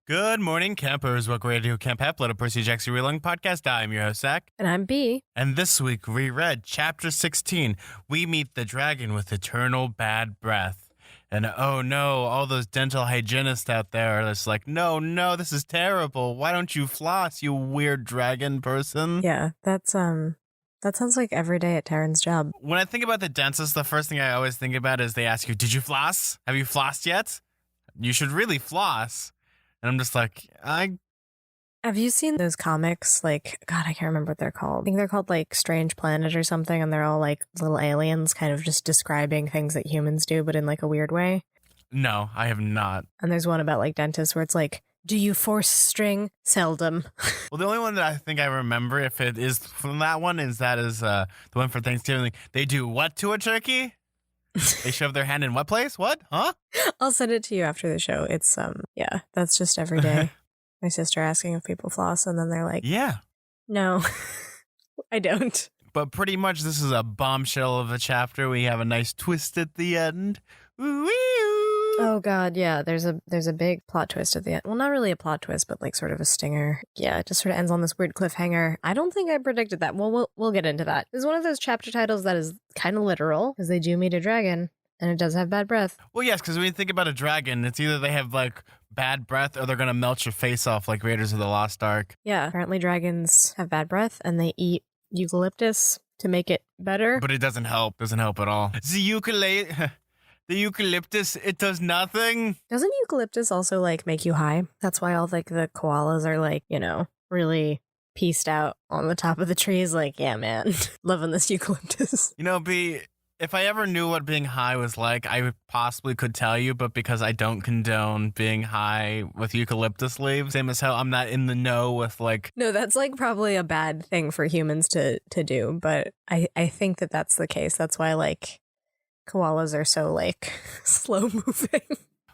Good morning, campers. Welcome to Camp Haplet, a Percy Jackson Reelong podcast. I'm your host, Zach. And I'm B. And this week we read Chapter 16. We meet the dragon with eternal bad breath. And oh no, all those dental hygienists out there are just like, no, this is terrible. Why don't you floss, you weird dragon person? Yeah, that sounds like every day at Taryn's job. When I think about the dentist, the first thing I always think about is they ask you, did you floss? Have you flossed yet? You should really floss. And I'm just like, Have you seen those comics? Like, God, I can't remember what they're called. I think they're called like Strange Planet or something, and they're all like little aliens kind of just describing things that humans do, but in like a weird way. No, I have not. And there's one about like dentists where it's like, do you force string? Seldom. Well, the only one that I think I remember, if it is from that one, is the one for Thanksgiving. They do what to a turkey? They shove their hand in what place? What? Huh? I'll send it to you after the show. It's, yeah, that's just every day. My sister asking if people floss, and then they're like, Yeah. no, I don't. But pretty much this is a bombshell of a chapter. We have a nice twist at the end. Ooh-wee-oo. Oh God, yeah. There's a big plot twist at the end. Well, not really a plot twist, but like sort of a stinger. Yeah, it just sort of ends on this weird cliffhanger. I don't think I predicted that. Well, we'll get into that. It's one of those chapter titles that is kind of literal because they do meet a dragon, and it does have bad breath. Well, yes, because when you think about a dragon, it's either they have like bad breath or they're gonna melt your face off like Raiders of the Lost Ark. Yeah, apparently dragons have bad breath, and they eat eucalyptus to make it better. But it doesn't help. Doesn't help at all. The eucalyptus, it does nothing. Doesn't eucalyptus also like make you high? That's why all like the koalas are like, really pieced out on the top of the trees. Like, yeah, man, loving this eucalyptus. B, if I ever knew what being high was like, I possibly could tell you, but because I don't condone being high with eucalyptus leaves, same as how I'm not in the know with like... No, that's like probably a bad thing for humans to do, but I think that that's the case. That's why like koalas are so like slow moving.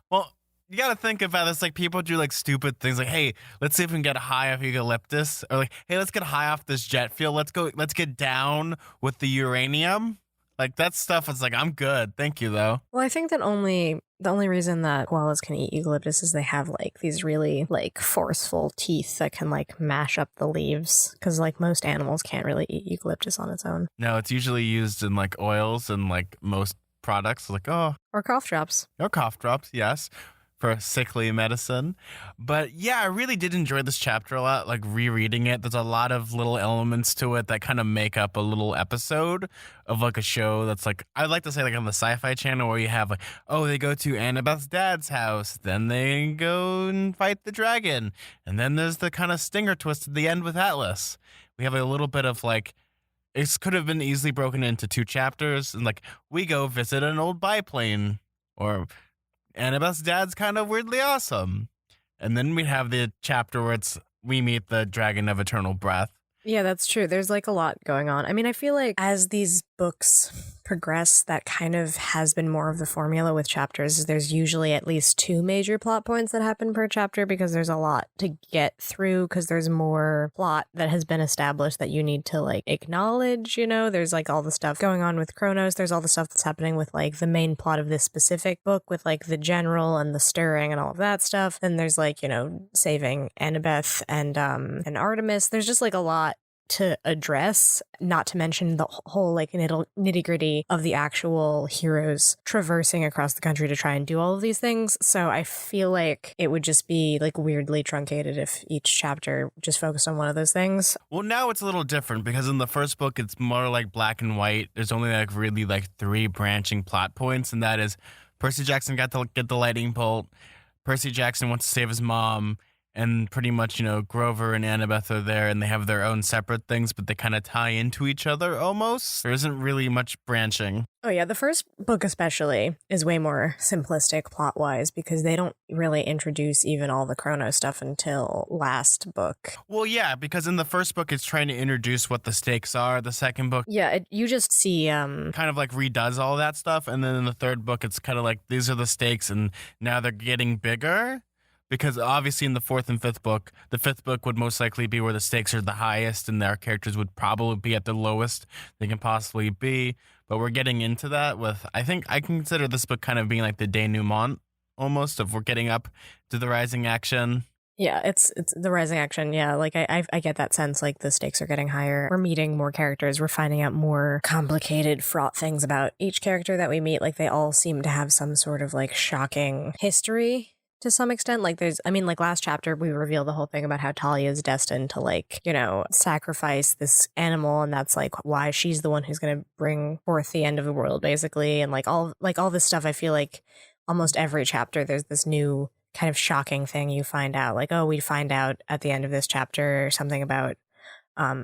Well, you gotta think about this. Like, people do like stupid things like, hey, let's see if we can get high off eucalyptus, or like, hey, let's get high off this jet fuel. Let's get down with the uranium. Like, that stuff is like, I'm good. Thank you, though. Well, I think that the only reason that koalas can eat eucalyptus is they have like these really like forceful teeth that can like mash up the leaves, because like most animals can't really eat eucalyptus on its own. No, it's usually used in like oils and like most products, like, or cough drops. Or cough drops, yes, for sickly medicine. But yeah, I really did enjoy this chapter a lot, like rereading it. There's a lot of little elements to it that kind of make up a little episode of like a show that's like, I'd like to say like on the Sci-Fi Channel, where you have like, oh, they go to Annabeth's dad's house, then they go and fight the dragon, and then there's the kind of stinger twist at the end with Atlas. We have a little bit of like, it could have been easily broken into 2 chapters, and like, we go visit an old biplane, or Annabeth's dad's kind of weirdly awesome. And then we have the chapter where we meet the dragon of eternal breath. Yeah, that's true. There's like a lot going on. I mean, I feel like as these books progress, that kind of has been more of the formula with chapters. There's usually at least 2 major plot points that happen per chapter, because there's a lot to get through, because there's more plot that has been established that you need to like acknowledge, There's like all the stuff going on with Kronos. There's all the stuff that's happening with like the main plot of this specific book with like the general and the stirring and all of that stuff. Then there's like, saving Annabeth and Artemis. There's just like a lot to address, not to mention the whole like nitty gritty of the actual heroes traversing across the country to try and do all of these things. So I feel like it would just be like weirdly truncated if each chapter just focused on one of those things. Well, now it's a little different, because in the first book, it's more like black and white. There's only like really like 3 branching plot points, and that is Percy Jackson got to get the lightning bolt. Percy Jackson wants to save his mom. And pretty much, Grover and Annabeth are there, and they have their own separate things, but they kind of tie into each other almost. There isn't really much branching. Oh yeah, the first book especially is way more simplistic plot-wise, because they don't really introduce even all the Chrono stuff until last book. Well, yeah, because in the first book, it's trying to introduce what the stakes are. The second book... Yeah, you just see... kind of like redoes all that stuff, and then in the third book, it's kind of like, these are the stakes, and now they're getting bigger. Because obviously in the 4th and 5th book, the 5th book would most likely be where the stakes are the highest and their characters would probably be at the lowest they can possibly be. But we're getting into that with, I think I consider this book kind of being like the denouement almost of we're getting up to the rising action. Yeah, it's the rising action. Yeah, like I get that sense. Like the stakes are getting higher. We're meeting more characters. We're finding out more complicated, fraught things about each character that we meet. Like they all seem to have some sort of like shocking history to some extent. Like there's, I mean, like last chapter we reveal the whole thing about how Talia is destined to like, you know, sacrifice this animal, and that's like why she's the one who's going to bring forth the end of the world, basically, and like all this stuff. I feel like almost every chapter there's this new kind of shocking thing you find out. Like, oh, we find out at the end of this chapter something about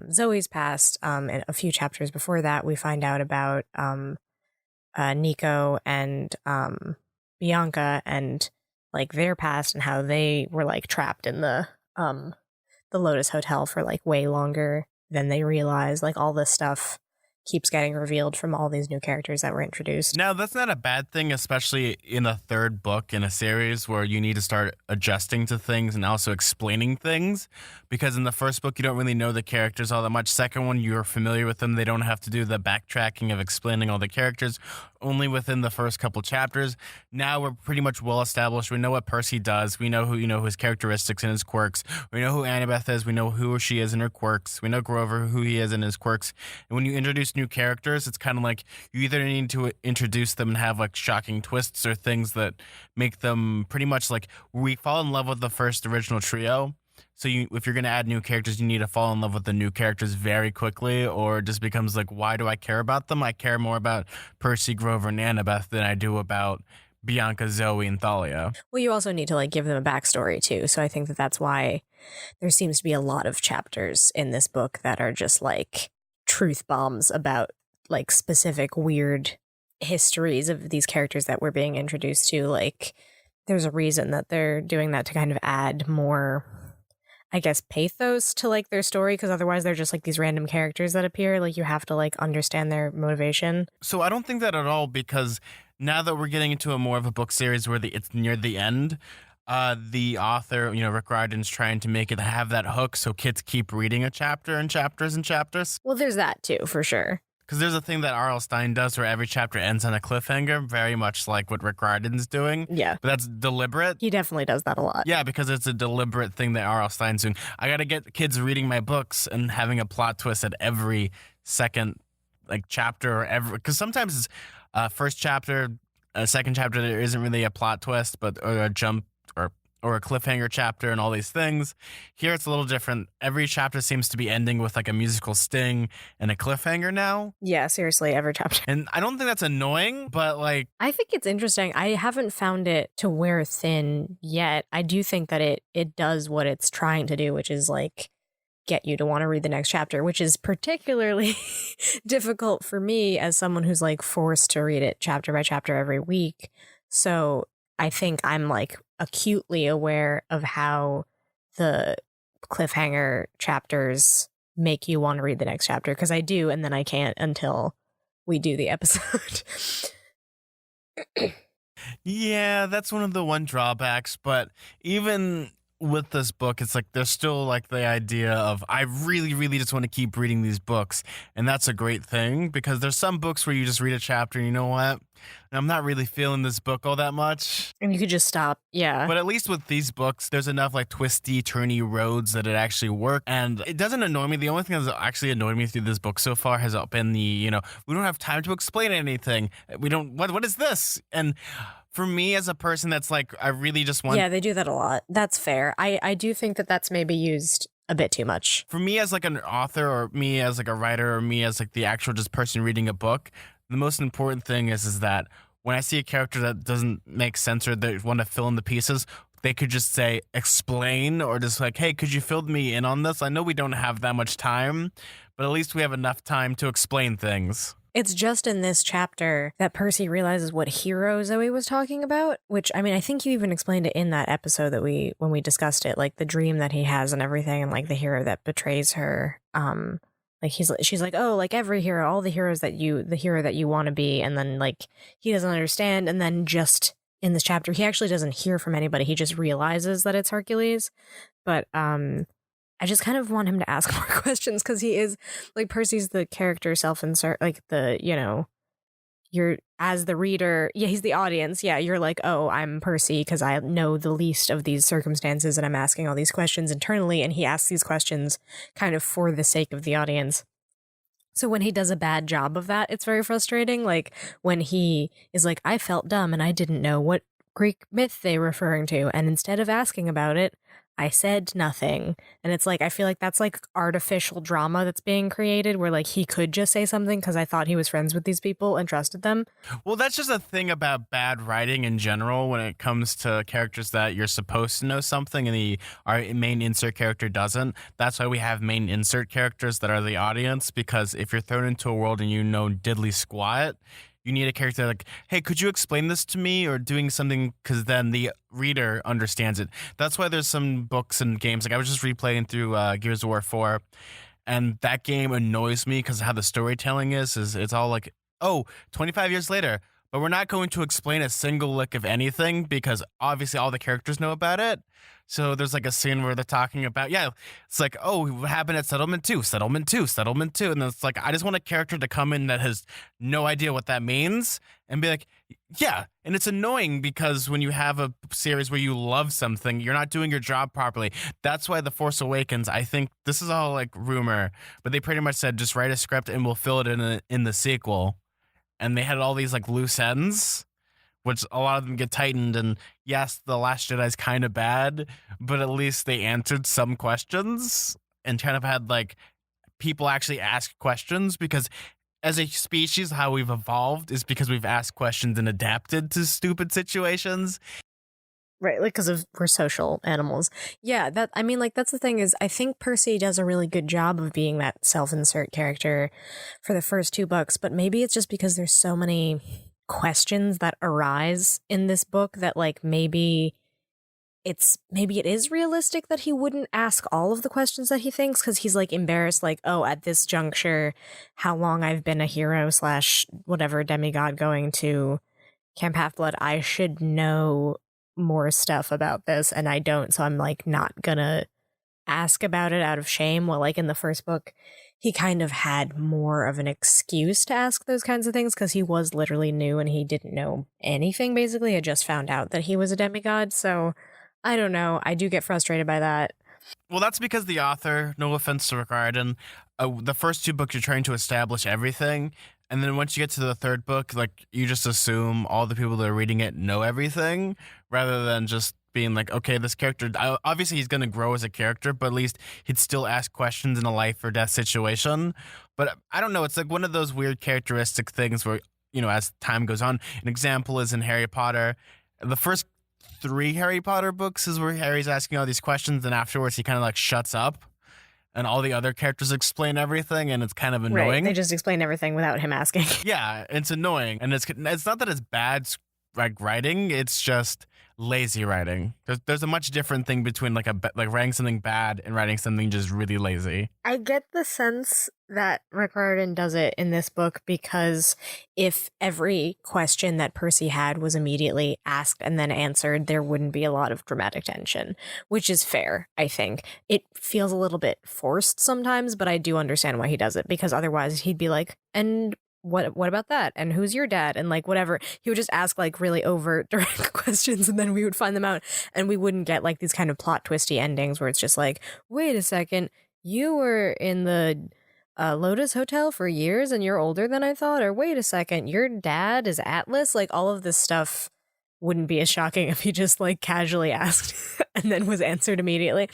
Zoe's past. And a few chapters before that, we find out about Nico and Bianca and like their past and how they were like trapped in the Lotus Hotel for like way longer than they realized. Like all this stuff keeps getting revealed from all these new characters that were introduced. Now, that's not a bad thing, especially in a third book in a series where you need to start adjusting to things and also explaining things. Because in the first book, you don't really know the characters all that much. Second one, you're familiar with them. They don't have to do the backtracking of explaining all the characters only within the first couple chapters. Now we're pretty much well established. We know what Percy does. We know who, his characteristics and his quirks. We know who Annabeth is. We know who she is and her quirks. We know Grover, who he is and his quirks. And when you introduce new characters, it's kind of like you either need to introduce them and have like shocking twists or things that make them pretty much like we fall in love with the first original trio. So if you're going to add new characters, you need to fall in love with the new characters very quickly, or it just becomes like, why do I care about them? I care more about Percy, Grover, and Annabeth than I do about Bianca, Zoe, and Thalia. Well, you also need to like give them a backstory too. So I think that that's why there seems to be a lot of chapters in this book that are just like truth bombs about like specific weird histories of these characters that we're being introduced to. Like there's a reason that they're doing that to kind of add more, I guess, pathos to like their story, because otherwise they're just like these random characters that appear. Like you have to like understand their motivation. So I don't think that at all, because now that we're getting into a more of a book series where it's near the end, the author, Rick Riordan's trying to make it have that hook so kids keep reading a chapter and chapters and chapters. Well, there's that too, for sure. Because there's a thing that R.L. Stein does where every chapter ends on a cliffhanger, very much like what Rick Riordan's doing. Yeah. But that's deliberate. He definitely does that a lot. Yeah, because it's a deliberate thing that R.L. Stein's doing. I got to get kids reading my books and having a plot twist at every second chapter, or because sometimes it's first chapter, second chapter, there isn't really a plot twist, or a jump or a cliffhanger chapter and all these things. Here it's a little different. Every chapter seems to be ending with like a musical sting and a cliffhanger now. Yeah, seriously, every chapter. And I don't think that's annoying, but like... I think it's interesting. I haven't found it to wear thin yet. I do think that it does what it's trying to do, which is like get you to want to read the next chapter, which is particularly difficult for me as someone who's like forced to read it chapter by chapter every week. So I think I'm like acutely aware of how the cliffhanger chapters make you want to read the next chapter, because I do, and then I can't until we do the episode. Yeah, that's one of the one drawbacks, but even with this book, it's like there's still like the idea of I really, really just want to keep reading these books, and that's a great thing, because there's some books where you just read a chapter and you know what? I'm not really feeling this book all that much. And you could just stop. Yeah. But at least with these books, there's enough like twisty, turny roads that it actually works. And it doesn't annoy me. The only thing that's actually annoyed me through this book so far has been the, we don't have time to explain anything. We don't, what is this? And for me as a person that's like, I really just want. Yeah, they do that a lot. That's fair. I do think that that's maybe used a bit too much. For me as like an author, or me as like a writer, or me as like the actual just person reading a book, the most important thing is that when I see a character that doesn't make sense or they want to fill in the pieces, they could just say, explain, or just like, hey, could you fill me in on this? I know we don't have that much time, but at least we have enough time to explain things. It's just in this chapter that Percy realizes what hero Zoe was talking about, which, I mean, I think you even explained it in that episode that when we discussed it, like the dream that he has and everything, and like the hero that betrays her. Like she's like, oh, like every hero, all the hero that you want to be. And then like, he doesn't understand. And then just in this chapter, he actually doesn't hear from anybody. He just realizes that it's Hercules. But, I just kind of want him to ask more questions, because he is like, Percy's the character self-insert, like the, you're, as the reader, yeah, he's the audience. Yeah, you're like, oh, I'm Percy because I know the least of these circumstances and I'm asking all these questions internally. And he asks these questions kind of for the sake of the audience. So when he does a bad job of that, it's very frustrating. Like when he is like, I felt dumb and I didn't know what Greek myth they were referring to. And instead of asking about it, I said nothing. And it's like, I feel like that's like artificial drama that's being created where like he could just say something because I thought he was friends with these people and trusted them. Well, that's just a thing about bad writing in general when it comes to characters that you're supposed to know something and our main insert character doesn't. That's why we have main insert characters that are the audience, because if you're thrown into a world and you know diddly squat, you need a character like, hey, could you explain this to me, or doing something, because then the reader understands it. That's why there's some books and games. Like I was just replaying through Gears of War 4, and that game annoys me because how the storytelling is it's all like, oh, 25 years later, but we're not going to explain a single lick of anything because obviously all the characters know about it. So there's like a scene where they're talking about, yeah, it's like, oh, what happened at Settlement 2, Settlement 2, Settlement 2. And then it's like, I just want a character to come in that has no idea what that means and be like, yeah. And it's annoying because when you have a series where you love something, you're not doing your job properly. That's why The Force Awakens, I think this is all like rumor, but they pretty much said just write a script and we'll fill it in the sequel. And they had all these like loose ends, which a lot of them get tightened. And yes, The Last Jedi is kind of bad, but at least they answered some questions and kind of had like people actually ask questions, because as a species, how we've evolved is because we've asked questions and adapted to stupid situations. Right, like because of we're social animals. Yeah, that I mean, like that's the thing is, I think Percy does a really good job of being that self-insert character for the first two books, but maybe it's just because there's so many questions that arise in this book that like maybe it is realistic that he wouldn't ask all of the questions that he thinks because he's like embarrassed, like, oh, at this juncture, how long I've been a hero slash whatever demigod going to Camp Half-Blood, I should know more stuff about this and I don't, so I'm like not gonna ask about it out of shame. Well, like in the first book he kind of had more of an excuse to ask those kinds of things because he was literally new and he didn't know anything, basically had just found out that he was a demigod. So I don't know, I do get frustrated by that. Well, that's because the author, no offense to Rick Riordan, the first two books you're trying to establish everything. And then once you get to the third book, like you just assume all the people that are reading it know everything, rather than just being like, okay, this character, obviously he's going to grow as a character, but at least he'd still ask questions in a life or death situation. But I don't know. It's like one of those weird characteristic things where, you know, as time goes on, an example is in Harry Potter. The first three Harry Potter books is where Harry's asking all these questions, and afterwards he kind of like shuts up. And all the other characters explain everything, and it's kind of annoying. Right, they just explain everything without him asking. Yeah, it's annoying, and it's not that it's bad like writing; it's just lazy writing. There's a much different thing between like writing something bad and writing something just really lazy. I get the sense that Rick Riordan does it in this book because if every question that Percy had was immediately asked and then answered, there wouldn't be a lot of dramatic tension, which is fair, I think. It feels a little bit forced sometimes, but I do understand why he does it, because otherwise he'd be like, and what about that? And who's your dad? And like whatever. He would just ask like really overt direct questions and then we would find them out and we wouldn't get like these kind of plot twisty endings where it's just like, wait a second, you were in the Lotus Hotel for years and you're older than I thought, or wait a second, your dad is Atlas. Like all of this stuff wouldn't be as shocking if he just like casually asked and then was answered immediately.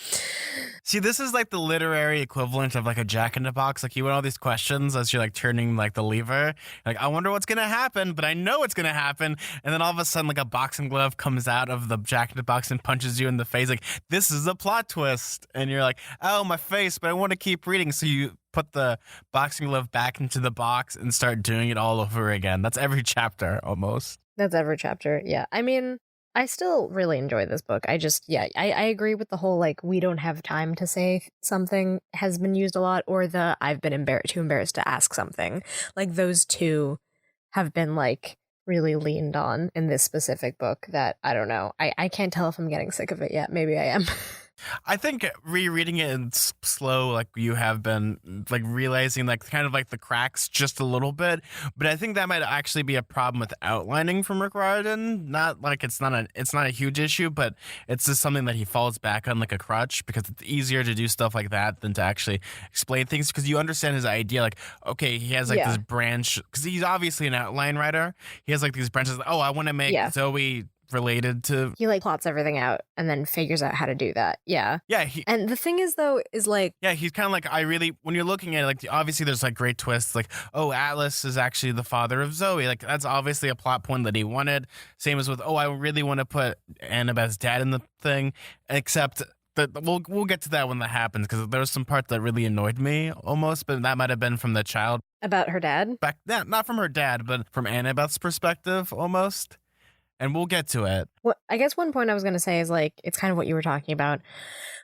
See, this is like the literary equivalent of like a Jack in the Box. Like you want all these questions as you're like turning like the lever. Like, I wonder what's gonna happen, but I know it's gonna happen. And then all of a sudden, like a boxing glove comes out of the Jack in the Box and punches you in the face. Like, this is a plot twist. And you're like, oh, my face, but I want to keep reading. So you put the boxing glove back into the box and start doing it all over again. That's every chapter almost. That's every chapter. Yeah. I mean, I still really enjoy this book. I just, yeah, I agree with the whole, like, we don't have time to say something has been used a lot, or the I've been too embarrassed to ask something. Like, those two have been, like, really leaned on in this specific book that, I don't know. I can't tell if I'm getting sick of it yet. Maybe I am. I think rereading it in slow, like you have been, like realizing like kind of like the cracks just a little bit. But I think that might actually be a problem with outlining from Rick Riordan. Not like it's not a huge issue, but it's just something that he falls back on like a crutch because it's easier to do stuff like that than to actually explain things because you understand his idea. Like, okay, he has like Yeah. this branch because he's obviously an outline writer. He has like these branches. Oh, I want to make Yeah. Zoe related to. He like plots everything out and then figures out how to do that. Yeah. Yeah, And the thing is though, is like, yeah, he's kind of like, I really, when you're looking at it, like, obviously there's like great twists, like, oh, Atlas is actually the father of Zoe. Like, that's obviously a plot point that he wanted. Same as with, oh, I really want to put Annabeth's dad in the thing, except that we'll get to that when that happens because there was some part that really annoyed me almost, but that might have been from the child about her dad. back, not from her dad, but from Annabeth's perspective almost. And we'll get to it. What I guess one point I was going to say is like, it's kind of what you were talking about.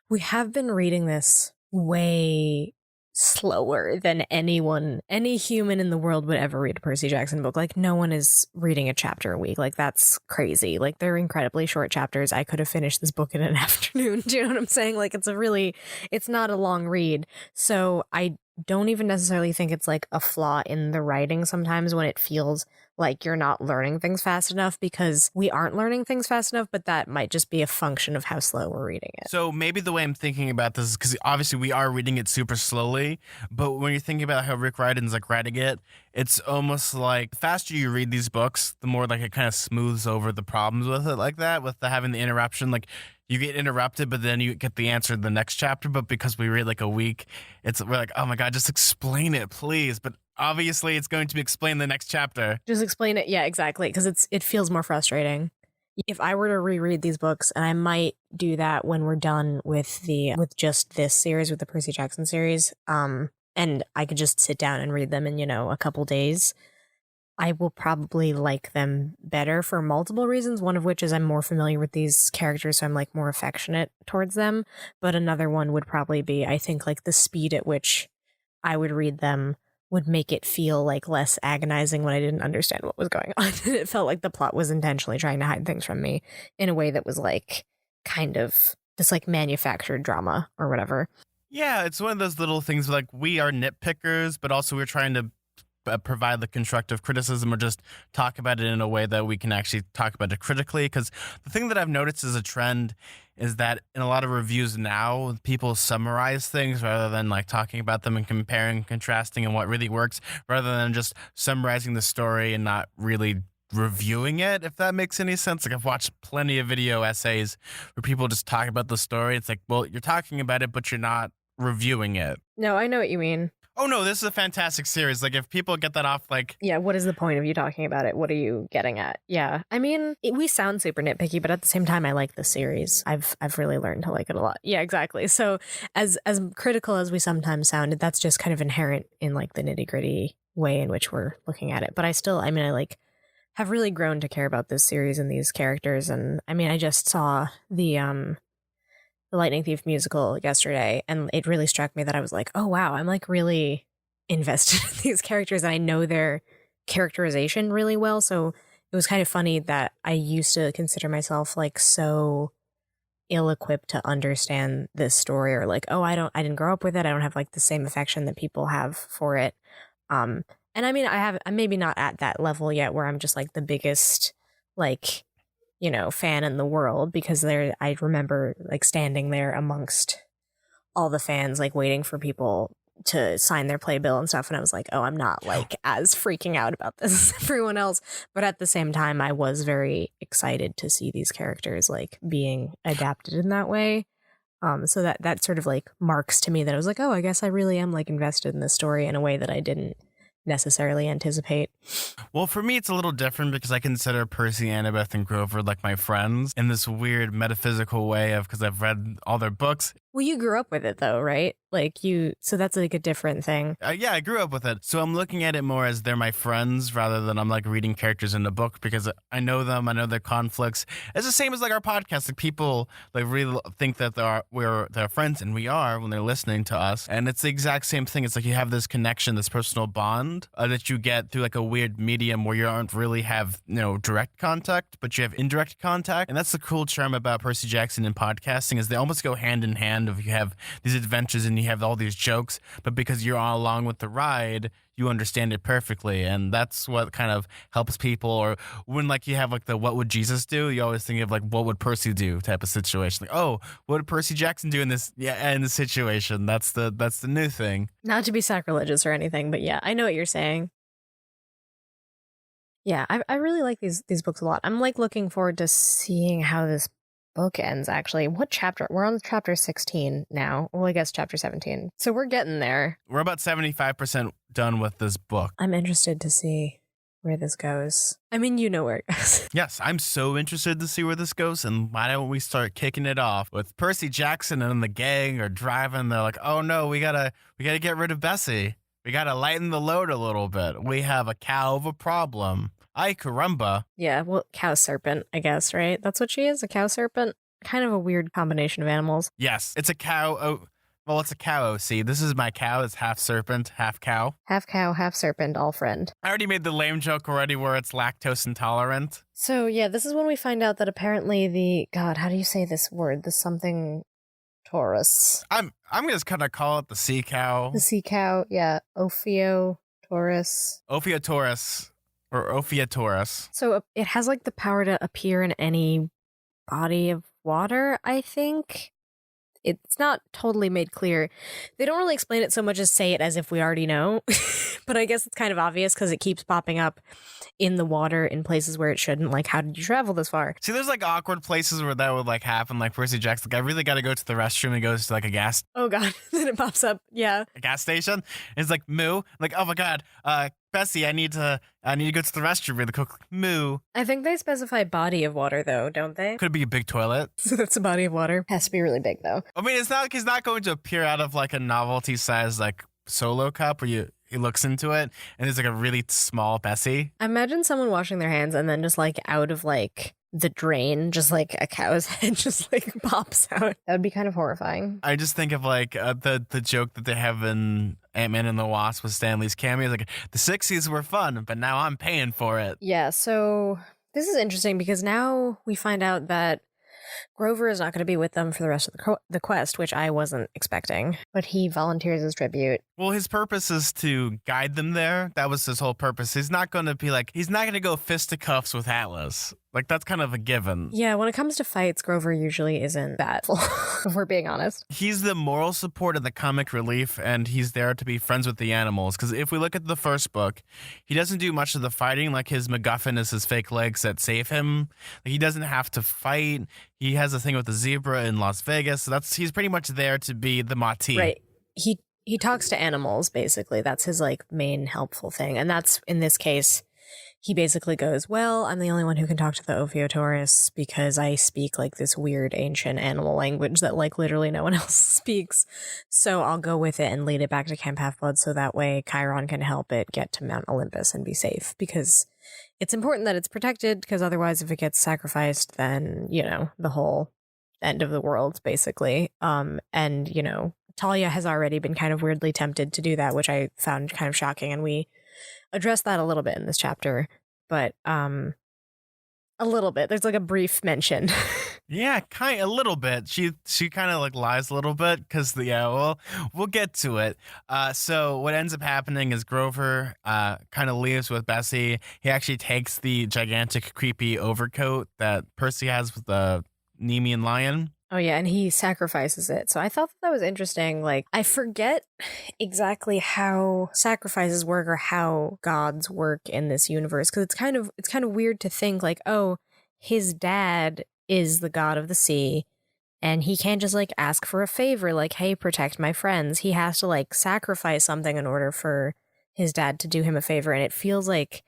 We have been reading this way slower than any human in the world would ever read a Percy Jackson book. Like, no one is reading a chapter a week. Like, that's crazy. Like, they're incredibly short chapters. I could have finished this book in an afternoon. Do you know what I'm saying? Like, it's not a long read. So I don't even necessarily think it's like a flaw in the writing sometimes when it feels like you're not learning things fast enough, because we aren't learning things fast enough, but that might just be a function of how slow we're reading it. So maybe the way I'm thinking about this is because obviously we are reading it super slowly, but when you're thinking about how Rick Riordan's like writing it, it's almost like the faster you read these books, the more like it kind of smooths over the problems with it like that, with having the interruption. Like you get interrupted, but then you get the answer in the next chapter. But because we read like a week, we're like, oh my God, just explain it, please. But obviously it's going to be explained in the next chapter. Just explain it. Yeah, exactly. Because it feels more frustrating. If I were to reread these books, and I might do that when we're done with just this series, with the Percy Jackson series, and I could just sit down and read them in, a couple days, I will probably like them better for multiple reasons. One of which is I'm more familiar with these characters, so I'm like more affectionate towards them. But another one would probably be, I think, like the speed at which I would read them would make it feel like less agonizing when I didn't understand what was going on. It felt like the plot was intentionally trying to hide things from me in a way that was like kind of this like manufactured drama or whatever. Yeah, it's one of those little things like we are nitpickers, but also we're trying to provide the constructive criticism or just talk about it in a way that we can actually talk about it critically. Because the thing that I've noticed as a trend is that in a lot of reviews now, people summarize things rather than like talking about them and comparing, contrasting, and what really works, rather than just summarizing the story and not really reviewing it, if that makes any sense. Like I've watched plenty of video essays where people just talk about the story. It's like, well, you're talking about it, but you're not reviewing it. No, I know what you mean. Oh no, this is a fantastic series. Like if people get that off, like, yeah, what is the point of you talking about it? What are you getting at? Yeah, I mean, we sound super nitpicky, but at the same time, I like the series. I've really learned to like it a lot. Yeah, exactly. So as critical as we sometimes sound, that's just kind of inherent in like the nitty gritty way in which we're looking at it. But I like have really grown to care about this series and these characters. And I mean, I just saw the Lightning Thief musical yesterday, and it really struck me that I was like, oh wow, I'm like really invested in these characters, and I know their characterization really well. So it was kind of funny that I used to consider myself like so ill-equipped to understand this story, or like, oh, I didn't grow up with it, I don't have like the same affection that people have for it. And I mean, I'm maybe not at that level yet where I'm just like the biggest like fan in the world, because I remember like standing there amongst all the fans, like waiting for people to sign their playbill and stuff. And I was like, oh, I'm not like as freaking out about this as everyone else. But at the same time, I was very excited to see these characters like being adapted in that way. So that sort of like marks to me that I was like, oh, I guess I really am like invested in this story in a way that I didn't necessarily anticipate. Well, for me, it's a little different because I consider Percy, Annabeth, and Grover like my friends in this weird metaphysical way of, because I've read all their books. Well, you grew up with it though, right? So that's like a different thing. Yeah, I grew up with it. So I'm looking at it more as they're my friends rather than I'm like reading characters in the book because I know them, I know their conflicts. It's the same as like our podcast. Like people like really think that we're their friends, and we are when they're listening to us. And it's the exact same thing. It's like you have this connection, this personal bond that you get through like a weird medium where you don't really have, direct contact, but you have indirect contact. And that's the cool charm about Percy Jackson and podcasting is they almost go hand in hand. If you have these adventures and you have all these jokes, but because you're all along with the ride, you understand it perfectly. And that's what kind of helps people. Or when like you have like the what would Jesus do, you always think of like what would Percy do type of situation. Like, oh, what did Percy Jackson do in this situation? That's the new thing. Not to be sacrilegious or anything, but yeah, I know what you're saying. Yeah, I really like these books a lot. I'm like looking forward to seeing how this book ends, actually. What chapter? We're on chapter 16 now. Well, I guess chapter 17. So we're getting there. We're about 75% done with this book. I'm interested to see where this goes. I mean, you know where it goes. Yes, I'm so interested to see where this goes. And why don't we start kicking it off with Percy Jackson and the gang are driving. They're like, oh no, we gotta get rid of Bessie. We gotta lighten the load a little bit. We have a cow of a problem. Ay caramba. Yeah, well, cow serpent, I guess, right? That's what she is, a cow serpent. Kind of a weird combination of animals. Yes, it's a cow. Oh, well, it's a cow OC. This is my cow. It's half serpent, half cow. Half cow, half serpent, all friend. I already made the lame joke already where it's lactose intolerant. So, yeah, this is when we find out that apparently God, how do you say this word? The something Taurus. I'm just gonna call it the sea cow. The sea cow, yeah. Ophiotaurus. Ophiotaurus. Or Ophiotaurus. So it has like the power to appear in any body of water, I think. It's not totally made clear. They don't really explain it so much as say it as if we already know. But I guess it's kind of obvious because it keeps popping up in the water in places where it shouldn't. Like, how did you travel this far? See, there's like awkward places where that would like happen. Like Percy Jackson, like, I really got to go to the restroom and goes to like a gas. Oh God, then it pops up. Yeah, a gas station. And it's like moo. Like, oh my God, Bessie, I need to go to the restroom really quick. Moo. I think they specify body of water though, don't they? Could be a big toilet. So that's a body of water. Has to be really big though. I mean, it's not like he's not going to appear out of like a novelty size like solo cup where he looks into it and there's like a really small Bessie. Imagine someone washing their hands and then just like out of like the drain, just like a cow's head just like pops out. That would be kind of horrifying. I just think of like the joke that they have in Ant-Man and the Wasp with Stanley's cameo. Like, the 60s were fun, but now I'm paying for it. Yeah, so this is interesting because now we find out that Grover is not going to be with them for the rest of the quest, which I wasn't expecting, but he volunteers as tribute. Well, his purpose is to guide them there. That was his whole purpose. He's not going to go fisticuffs with Atlas. Like, that's kind of a given. Yeah, when it comes to fights, Grover usually isn't that, if we're being honest. He's the moral support and the comic relief, and he's there to be friends with the animals. Because if we look at the first book, he doesn't do much of the fighting. Like, his MacGuffin is his fake legs that save him. Like, he doesn't have to fight. He has a thing with the zebra in Las Vegas. So he's pretty much there to be the Mati. Right. He talks to animals, basically. That's his, like, main helpful thing. And that's, in this case, he basically goes, well, I'm the only one who can talk to the Ophiotaurus because I speak, like, this weird ancient animal language that, like, literally no one else speaks. So I'll go with it and lead it back to Camp Half-Blood so that way Chiron can help it get to Mount Olympus and be safe. Because it's important that it's protected, because otherwise if it gets sacrificed, then, the whole end of the world, basically. And, Talia has already been kind of weirdly tempted to do that, which I found kind of shocking. And we addressed that a little bit in this chapter, but a little bit. There's like a brief mention. Yeah, a little bit. She kind of like lies a little bit because we'll get to it. So what ends up happening is Grover kind of leaves with Bessie. He actually takes the gigantic creepy overcoat that Percy has with the Nemean lion. Oh, yeah, and he sacrifices it. So I thought that was interesting. Like, I forget exactly how sacrifices work or how gods work in this universe, because it's kind of weird to think like, oh, his dad is the god of the sea, and he can't just like ask for a favor, like, hey, protect my friends. He has to like sacrifice something in order for his dad to do him a favor, and it feels like,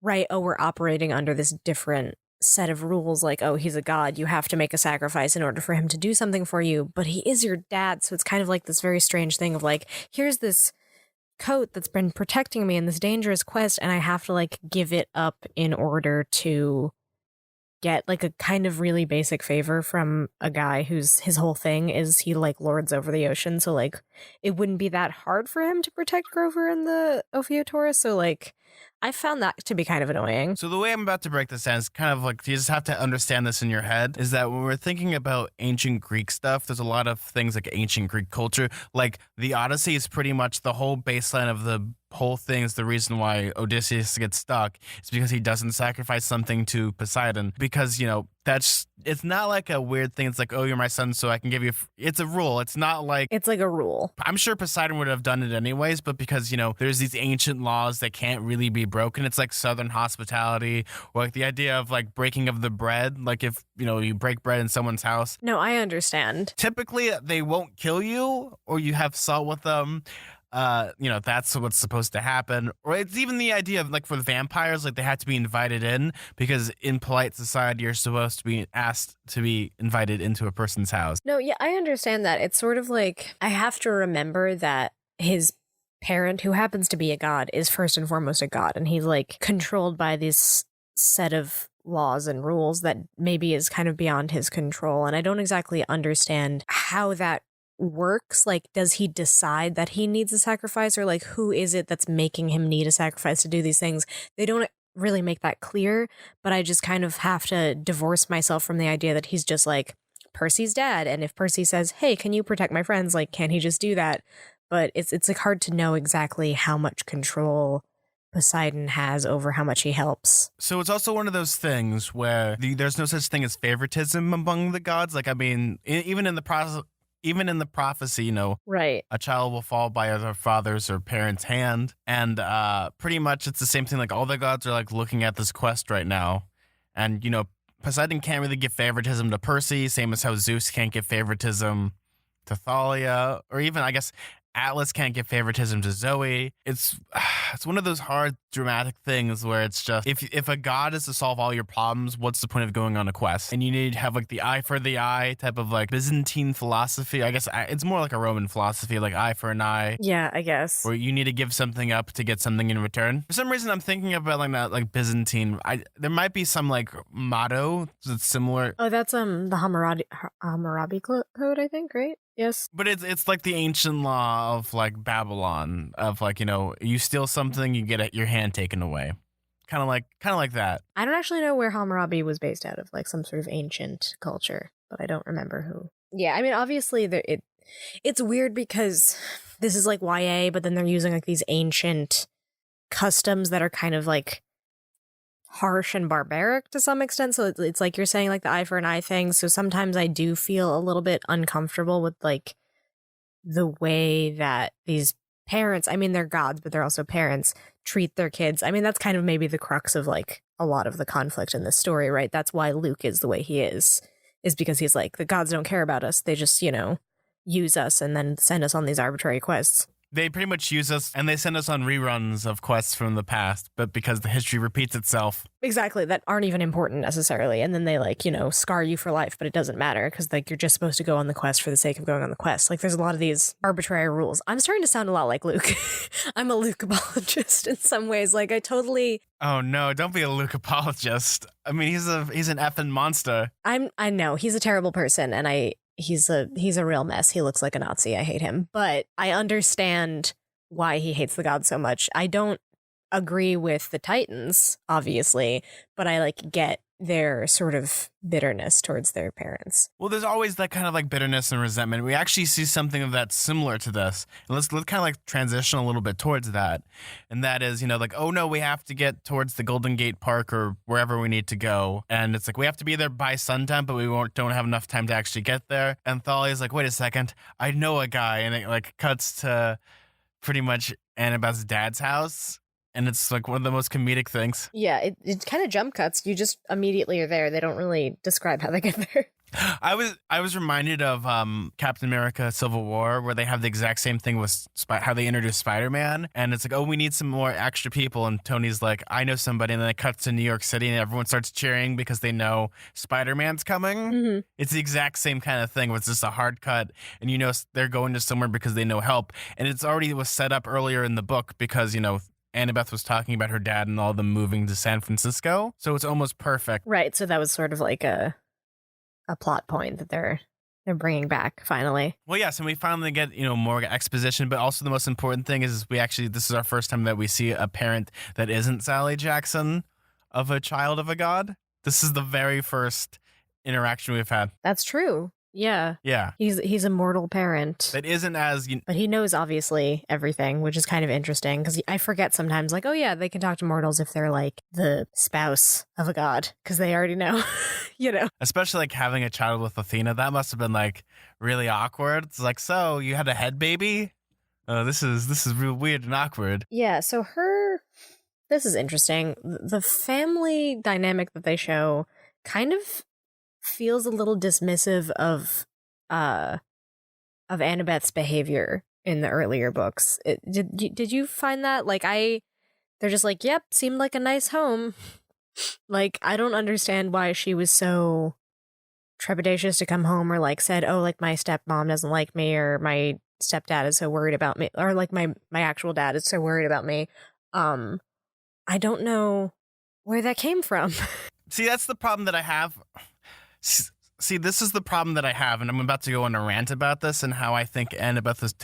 right, oh, we're operating under this different set of rules like, oh, he's a god, you have to make a sacrifice in order for him to do something for you, but he is your dad, so it's kind of like this very strange thing of like, here's this coat that's been protecting me in this dangerous quest, and I have to like give it up in order to get like a kind of really basic favor from a guy whose his whole thing is he like lords over the ocean. So like it wouldn't be that hard for him to protect Grover and the Ophiuchus. So like I found that to be kind of annoying. So the way I'm about to break this down is kind of like you just have to understand this in your head is that when we're thinking about ancient Greek stuff, there's a lot of things like ancient Greek culture. Like the Odyssey is pretty much the whole baseline of the whole thing is the reason why Odysseus gets stuck. It's because he doesn't sacrifice something to Poseidon because, you know, it's not like a weird thing. It's like, oh, you're my son, so I can give you. It's a rule. It's not like. It's like a rule. I'm sure Poseidon would have done it anyways, but because, you know, there's these ancient laws that can't really be broken. It's like Southern hospitality or like the idea of like breaking of the bread. Like if, you know, you break bread in someone's house. No, I understand. Typically, they won't kill you or you have salt with them. You know, that's what's supposed to happen. Or it's even the idea of like for the vampires, like they have to be invited in because in polite society, you're supposed to be asked to be invited into a person's house. No, yeah, I understand that. It's sort of like I have to remember that his parent, who happens to be a god, is first and foremost a god. And he's like controlled by this set of laws and rules that maybe is kind of beyond his control. And I don't exactly understand how that works. Like, does he decide that he needs a sacrifice, or like who is it that's making him need a sacrifice to do these things? They don't really make that clear, but I just kind of have to divorce myself from the idea that he's just like Percy's dad, and if Percy says, hey, can you protect my friends, like can he just do that? But it's like hard to know exactly how much control Poseidon has over how much he helps. So it's also one of those things where there's no such thing as favoritism among the gods. Like, I mean, even in the process, even in the prophecy, you know, right, a child will fall by their father's or parents' hand. And pretty much it's the same thing. Like all the gods are like looking at this quest right now. And, you know, Poseidon can't really give favoritism to Percy, same as how Zeus can't give favoritism to Thalia, or even, I guess, Atlas can't give favoritism to Zoe. It's one of those hard dramatic things where it's just if a god is to solve all your problems, what's the point of going on a quest? And you need to have like the eye for the eye type of like Byzantine philosophy. I guess it's more like a Roman philosophy, like eye for an eye. Yeah, I guess. Where you need to give something up to get something in return. For some reason, I'm thinking about like that, like Byzantine. There might be some like motto that's similar. Oh, that's the Hammurabi Code, I think, right? Yes. But it's like the ancient law of like Babylon of like, you know, you steal something, you get your hand taken away. Kind of like that. I don't actually know where Hammurabi was based out of, like some sort of ancient culture, but I don't remember who. Yeah, I mean, obviously it's weird because this is like YA, but then they're using like these ancient customs that are kind of like harsh and barbaric to some extent. So it's like you're saying like the eye for an eye thing. So sometimes I do feel a little bit uncomfortable with like the way that these parents, I mean, they're gods, but they're also parents, treat their kids. I mean, that's kind of maybe the crux of like a lot of the conflict in this story, right? That's why Luke is the way he is because he's like, the gods don't care about us. They just, you know, use us and then send us on these arbitrary quests. They pretty much use us and they send us on reruns of quests from the past, but because the history repeats itself. Exactly, that aren't even important necessarily. And then they like, you know, scar you for life, but it doesn't matter because like you're just supposed to go on the quest for the sake of going on the quest. Like there's a lot of these arbitrary rules. I'm starting to sound a lot like Luke. I'm a Luke apologist in some ways. Like I totally. Oh no, don't be a Luke apologist. I mean, he's an effing monster. I know he's a terrible person, and he's a real mess. He looks like a Nazi. I hate him. But I understand why he hates the gods so much. I don't agree with the Titans, obviously, but I like get their sort of bitterness towards their parents. Well, there's always that kind of like bitterness and resentment. We actually see something of that similar to this. And let's kind of like transition a little bit towards that. And that is, you know, like, oh no, we have to get towards the Golden Gate Park or wherever we need to go. And it's like, we have to be there by sundown, but we don't have enough time to actually get there. And Thalia's like, wait a second, I know a guy. And it like cuts to pretty much Annabeth's dad's house. And it's like one of the most comedic things. Yeah, it kind of jump cuts. You just immediately are there. They don't really describe how they get there. I was reminded of Captain America: Civil War, where they have the exact same thing with how they introduce Spider-Man, and it's like, oh, we need some more extra people, and Tony's like, I know somebody, and then it cuts to New York City, and everyone starts cheering because they know Spider-Man's coming. Mhm. It's the exact same kind of thing, where it's just a hard cut, and they're going to somewhere because they know help, and it's already was set up earlier in the book because Annabeth was talking about her dad and all them moving to San Francisco, so it's almost perfect. Right, so that was sort of like a plot point that they're bringing back finally. Well, yes, and we finally get more exposition, but also the most important thing is this is our first time that we see a parent that isn't Sally Jackson of a child of a god. This is the very first interaction we've had. That's true. Yeah. Yeah, He's a mortal parent. that isn't as But he knows obviously everything, which is kind of interesting because I forget sometimes, like, oh yeah, they can talk to mortals if they're like the spouse of a god because they already know, especially like having a child with Athena. That must have been like really awkward. It's like, so you had a head baby? Oh, this is real weird and awkward. Yeah. So this is interesting. The family dynamic that they show kind of feels a little dismissive of Annabeth's behavior in the earlier books. Did you find that? Like, they're just like, yep, seemed like a nice home. Like, I don't understand why she was so trepidatious to come home, or like said, oh, like my stepmom doesn't like me, or my stepdad is so worried about me, or like my actual dad is so worried about me. I don't know where that came from. See, that's the problem that I have. See, this is the problem that I have, and I'm about to go on a rant about this and how I think Annabeth is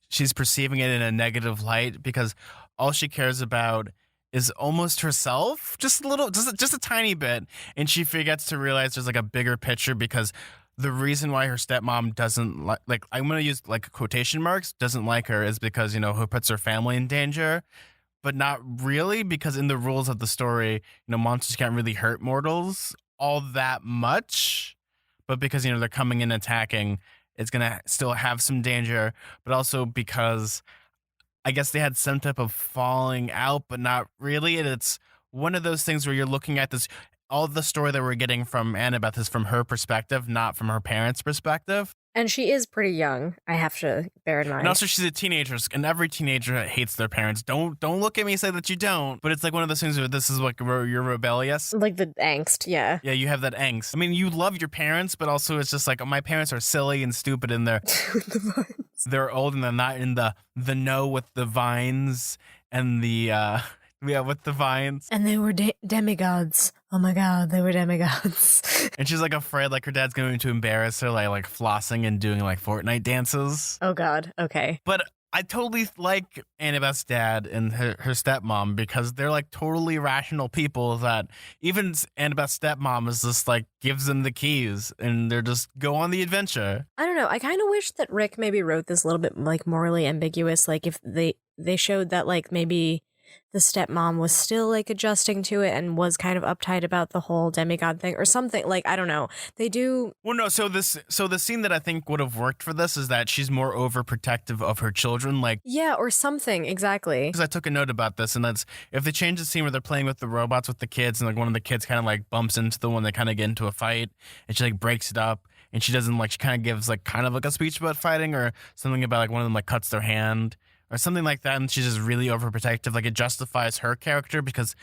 she's perceiving it in a negative light because all she cares about is almost herself, just a little, just a tiny bit, and she forgets to realize there's like a bigger picture because the reason why her stepmom doesn't like I'm going to use like quotation marks, doesn't like her is because, who puts her family in danger. But not really, because in the rules of the story, monsters can't really hurt mortals all that much. But because, they're coming in attacking, it's going to still have some danger. But also because I guess they had some type of falling out, but not really. And it's one of those things where you're looking at this, all the story that we're getting from Annabeth is from her perspective, not from her parents' perspective. And she is pretty young, I have to bear in mind. And also she's a teenager, and every teenager hates their parents. Don't look at me and say that you don't. But it's like one of those things where this is like where you're rebellious. Like the angst, yeah. Yeah, you have that angst. I mean, you love your parents, but also it's just like, oh, my parents are silly and stupid, and they're old, and they're not in the know with the vines and the with the vines. And they were demigods. Oh my god, they were demigods. And she's like afraid like her dad's going to embarrass her, like flossing and doing like Fortnite dances. Oh god, okay. But I totally like Annabeth's dad and her stepmom because they're like totally rational people that even Annabeth's stepmom is just like gives them the keys and they're just go on the adventure. I don't know. I kind of wish that Rick maybe wrote this a little bit like morally ambiguous. Like if they showed that like maybe the stepmom was still like adjusting to it and was kind of uptight about the whole demigod thing or something. Like, I don't know. They do. Well, no. So the scene that I think would have worked for this is that she's more overprotective of her children. Like, yeah, or something. Exactly. Because I took a note about this, and that's if they change the scene where they're playing with the robots with the kids, and like one of the kids kind of like bumps into the one, they kind of get into a fight, and she like breaks it up, and she doesn't like, she kind of gives like kind of like a speech about fighting or something about like one of them like cuts their hand or something like that, and she's just really overprotective. Like it justifies her character because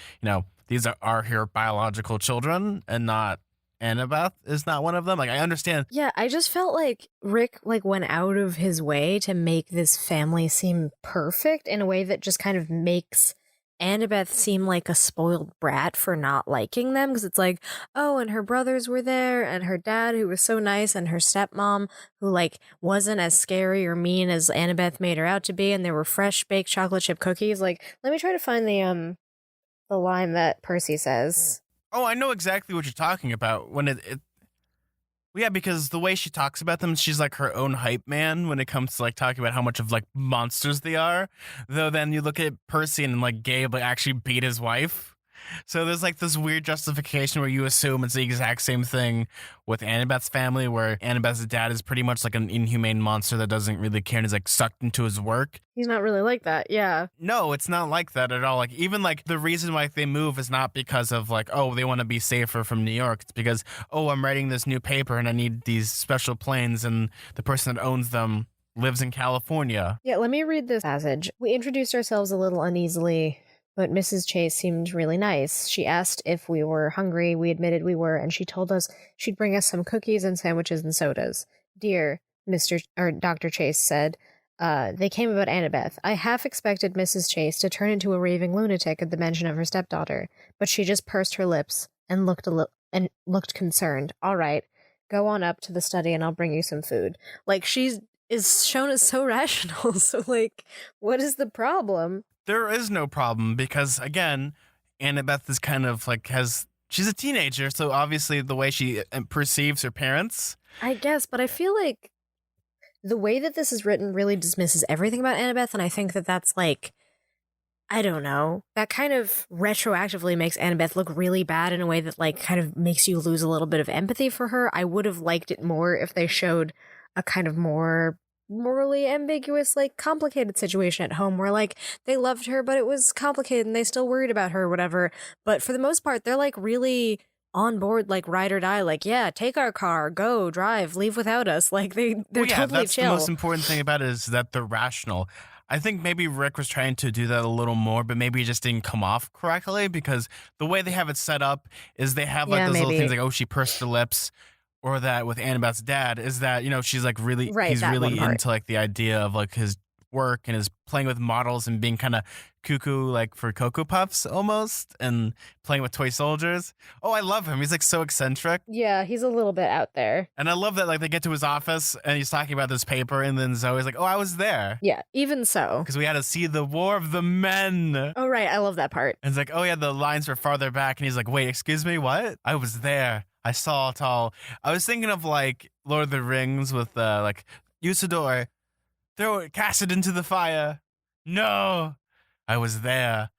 these are her biological children and not Annabeth is not one of them. Like I understand. Yeah, I just felt like Rick like went out of his way to make this family seem perfect in a way that just kind of makes Annabeth seem like a spoiled brat for not liking them, because it's like, oh, and her brothers were there, and her dad who was so nice, and her stepmom who like wasn't as scary or mean as Annabeth made her out to be, and there were fresh baked chocolate chip cookies. Like, let me try to find the line that Percy says. Oh, I know exactly what you're talking about. When yeah, because the way she talks about them, she's like her own hype man when it comes to like talking about how much of like monsters they are. Though then you look at Percy and like Gabe like actually beat his wife. So there's like this weird justification where you assume it's the exact same thing with Annabeth's family, where Annabeth's dad is pretty much like an inhumane monster that doesn't really care and is like sucked into his work. He's not really like that. Yeah. No, it's not like that at all. Like even like the reason why they move is not because of like, oh, they want to be safer from New York. It's because, oh, I'm writing this new paper and I need these special planes and the person that owns them lives in California. Yeah, let me read this passage. We introduced ourselves a little uneasily, but Mrs. Chase seemed really nice. She asked if we were hungry. We admitted we were, and she told us she'd bring us some cookies and sandwiches and sodas. Dear Dr. Chase said, they came about Annabeth. I half expected Mrs. Chase to turn into a raving lunatic at the mention of her stepdaughter, but she just pursed her lips and looked concerned. All right, go on up to the study and I'll bring you some food. Like she's is shown as so rational. So like, what is the problem? There is no problem because again, Annabeth is kind of like she's a teenager, so obviously the way she perceives her parents. I guess, but I feel like the way that this is written really dismisses everything about Annabeth, and I think that that's like, I don't know, that kind of retroactively makes Annabeth look really bad in a way that like kind of makes you lose a little bit of empathy for her. I would have liked it more if they showed a kind of more morally ambiguous, like complicated situation at home where like they loved her, but it was complicated and they still worried about her or whatever. But for the most part, they're like really on board, like ride or die, like, yeah, take our car, go, drive, leave without us. Like they're totally that's chill. The most important thing about it is that they're rational. I think maybe Rick was trying to do that a little more, but maybe it just didn't come off correctly because the way they have it set up is they have like those little things like, oh, she pursed her lips. Or that with Annabeth's dad is that, she's like really, he's really into like the idea of like his work and is playing with models and being kind of cuckoo like for Cocoa Puffs almost and playing with toy soldiers. Oh, I love him. He's like so eccentric. Yeah, he's a little bit out there. And I love that like they get to his office and he's talking about this paper and then Zoe's like, oh, I was there. Yeah, even so. Because we had to see the War of the Men. Oh, right. I love that part. And it's like, oh yeah, the lines were farther back. And he's like, wait, excuse me, what? I was there. I saw it all. I was thinking of like Lord of the Rings with like Usador, cast it into the fire. No, I was there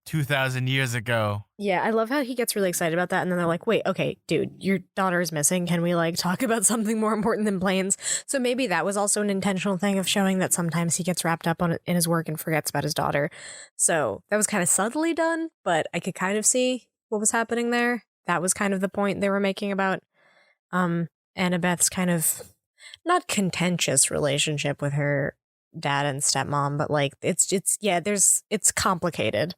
2,000 years ago. Yeah, I love how he gets really excited about that. And then they're like, wait, okay, dude, your daughter is missing. Can we like talk about something more important than planes? So maybe that was also an intentional thing of showing that sometimes he gets wrapped up in his work and forgets about his daughter. So that was kind of subtly done, but I could kind of see what was happening there. That was kind of the point they were making about Annabeth's kind of not contentious relationship with her dad and stepmom, but like it's complicated.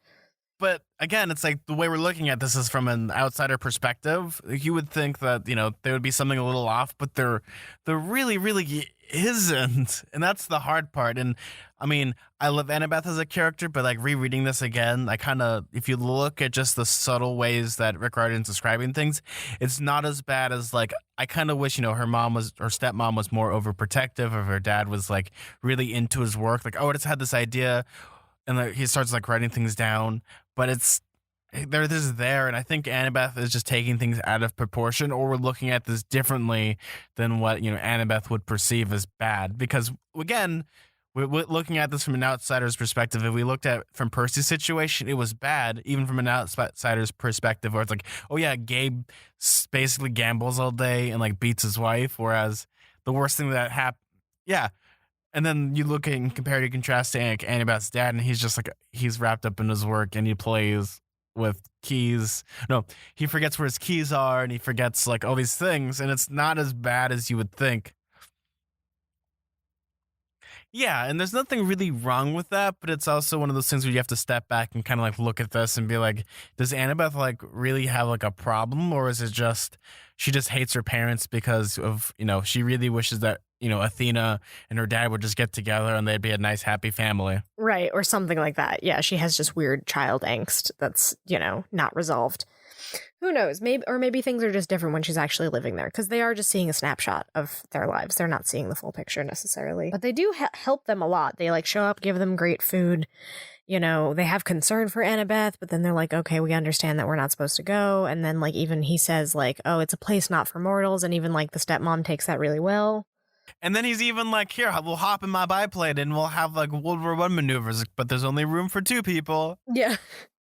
But again, it's like the way we're looking at this is from an outsider perspective. You would think that, there would be something a little off, but there really, really isn't. And that's the hard part. And I mean, I love Annabeth as a character, but like rereading this again, I kind of, if you look at just the subtle ways that Rick Riordan's describing things, it's not as bad as like, I kind of wish, her stepmom was more overprotective, or her dad was like really into his work. Like, oh, I just had this idea. And like, he starts like writing things down, but this is there. And I think Annabeth is just taking things out of proportion, or we're looking at this differently than what, Annabeth would perceive as bad. Because again, we're looking at this from an outsider's perspective. If we looked at from Percy's situation, it was bad, even from an outsider's perspective, where it's like, oh yeah, Gabe basically gambles all day and like beats his wife. Whereas the worst thing that happened, yeah. And then you look and compare to contrast to Annabeth's dad, and he's just like, he's wrapped up in his work and he plays with keys. No, he forgets where his keys are and he forgets like all these things, and it's not as bad as you would think. Yeah, and there's nothing really wrong with that, but it's also one of those things where you have to step back and kind of like look at this and be like, does Annabeth like really have like a problem, or is it just she just hates her parents because of, she really wishes that, Athena and her dad would just get together and they'd be a nice, happy family. Right, or something like that. Yeah, she has just weird child angst that's, not resolved. Who knows? Maybe things are just different when she's actually living there, because they are just seeing a snapshot of their lives. They're not seeing the full picture necessarily. But they do help them a lot. They like show up, give them great food. They have concern for Annabeth, but then they're like, okay, we understand that we're not supposed to go. And then like even he says like, oh, it's a place not for mortals. And even like the stepmom takes that really well. And then he's even like, here, we'll hop in my biplane and we'll have like World War I maneuvers, but there's only room for 2 people. Yeah.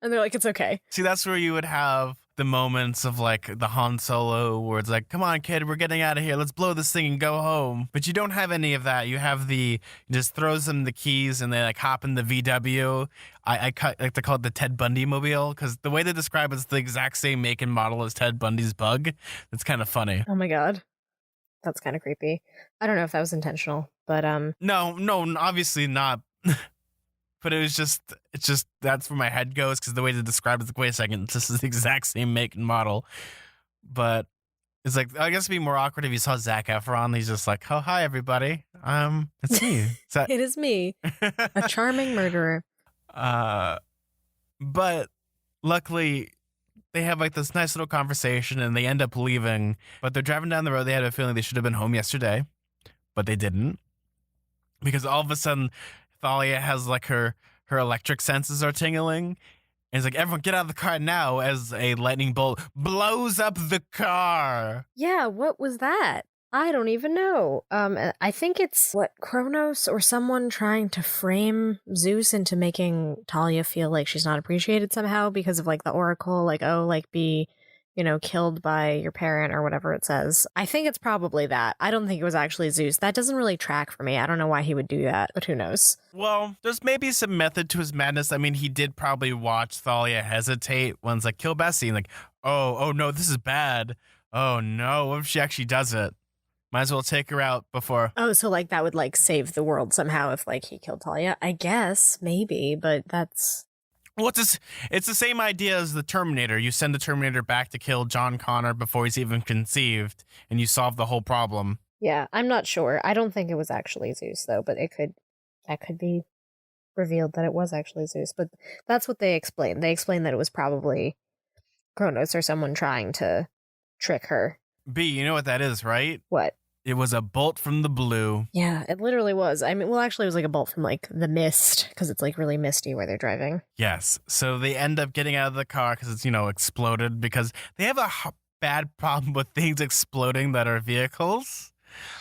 And they're like, it's okay. See, that's where you would have the moments of like the Han Solo where it's like, come on, kid, we're getting out of here. Let's blow this thing and go home. But you don't have any of that. You have he just throws them the keys and they like hop in the VW. I like to call it the Ted Bundy mobile because the way they describe it's the exact same make and model as Ted Bundy's Bug. It's kind of funny. Oh my God. That's kind of creepy. I don't know if that was intentional, but No, obviously not. But it's just that's where my head goes because the way to describe it is like, wait a second, this is the exact same make and model. But it's like, I guess it'd be more awkward if you saw Zac Efron. He's just like, oh, hi, everybody. It's me. it is me, a charming murderer. But luckily, they have like this nice little conversation and they end up leaving. But they're driving down the road. They had a feeling they should have been home yesterday, but they didn't. Because all of a sudden, Thalia has like her electric senses are tingling. And it's like, everyone get out of the car now as a lightning bolt blows up the car. Yeah, what was that? I don't even know. I think it's Kronos or someone trying to frame Zeus into making Talia feel like she's not appreciated somehow because of like the oracle, like, oh, like be, killed by your parent or whatever it says. I think it's probably that. I don't think it was actually Zeus. That doesn't really track for me. I don't know why he would do that, but who knows? Well, there's maybe some method to his madness. I mean, he did probably watch Thalia hesitate when it's like, kill Bessie. And like, oh no, this is bad. Oh no, what if she actually does it? Might as well take her out before. Oh, so like that would like save the world somehow if like he killed Talia? I guess, maybe, but that's... Well, it's the same idea as the Terminator. You send the Terminator back to kill John Connor before he's even conceived, and you solve the whole problem. Yeah, I'm not sure. I don't think it was actually Zeus, though, but that could be revealed that it was actually Zeus. But that's what they explained. They explained that it was probably Kronos or someone trying to trick her. B, you know what that is, right? What? It was a bolt from the blue. Yeah, it literally was. I mean, well, actually, it was like a bolt from like the mist because it's like really misty where they're driving. Yes. So they end up getting out of the car because it's, exploded because they have a bad problem with things exploding that are vehicles.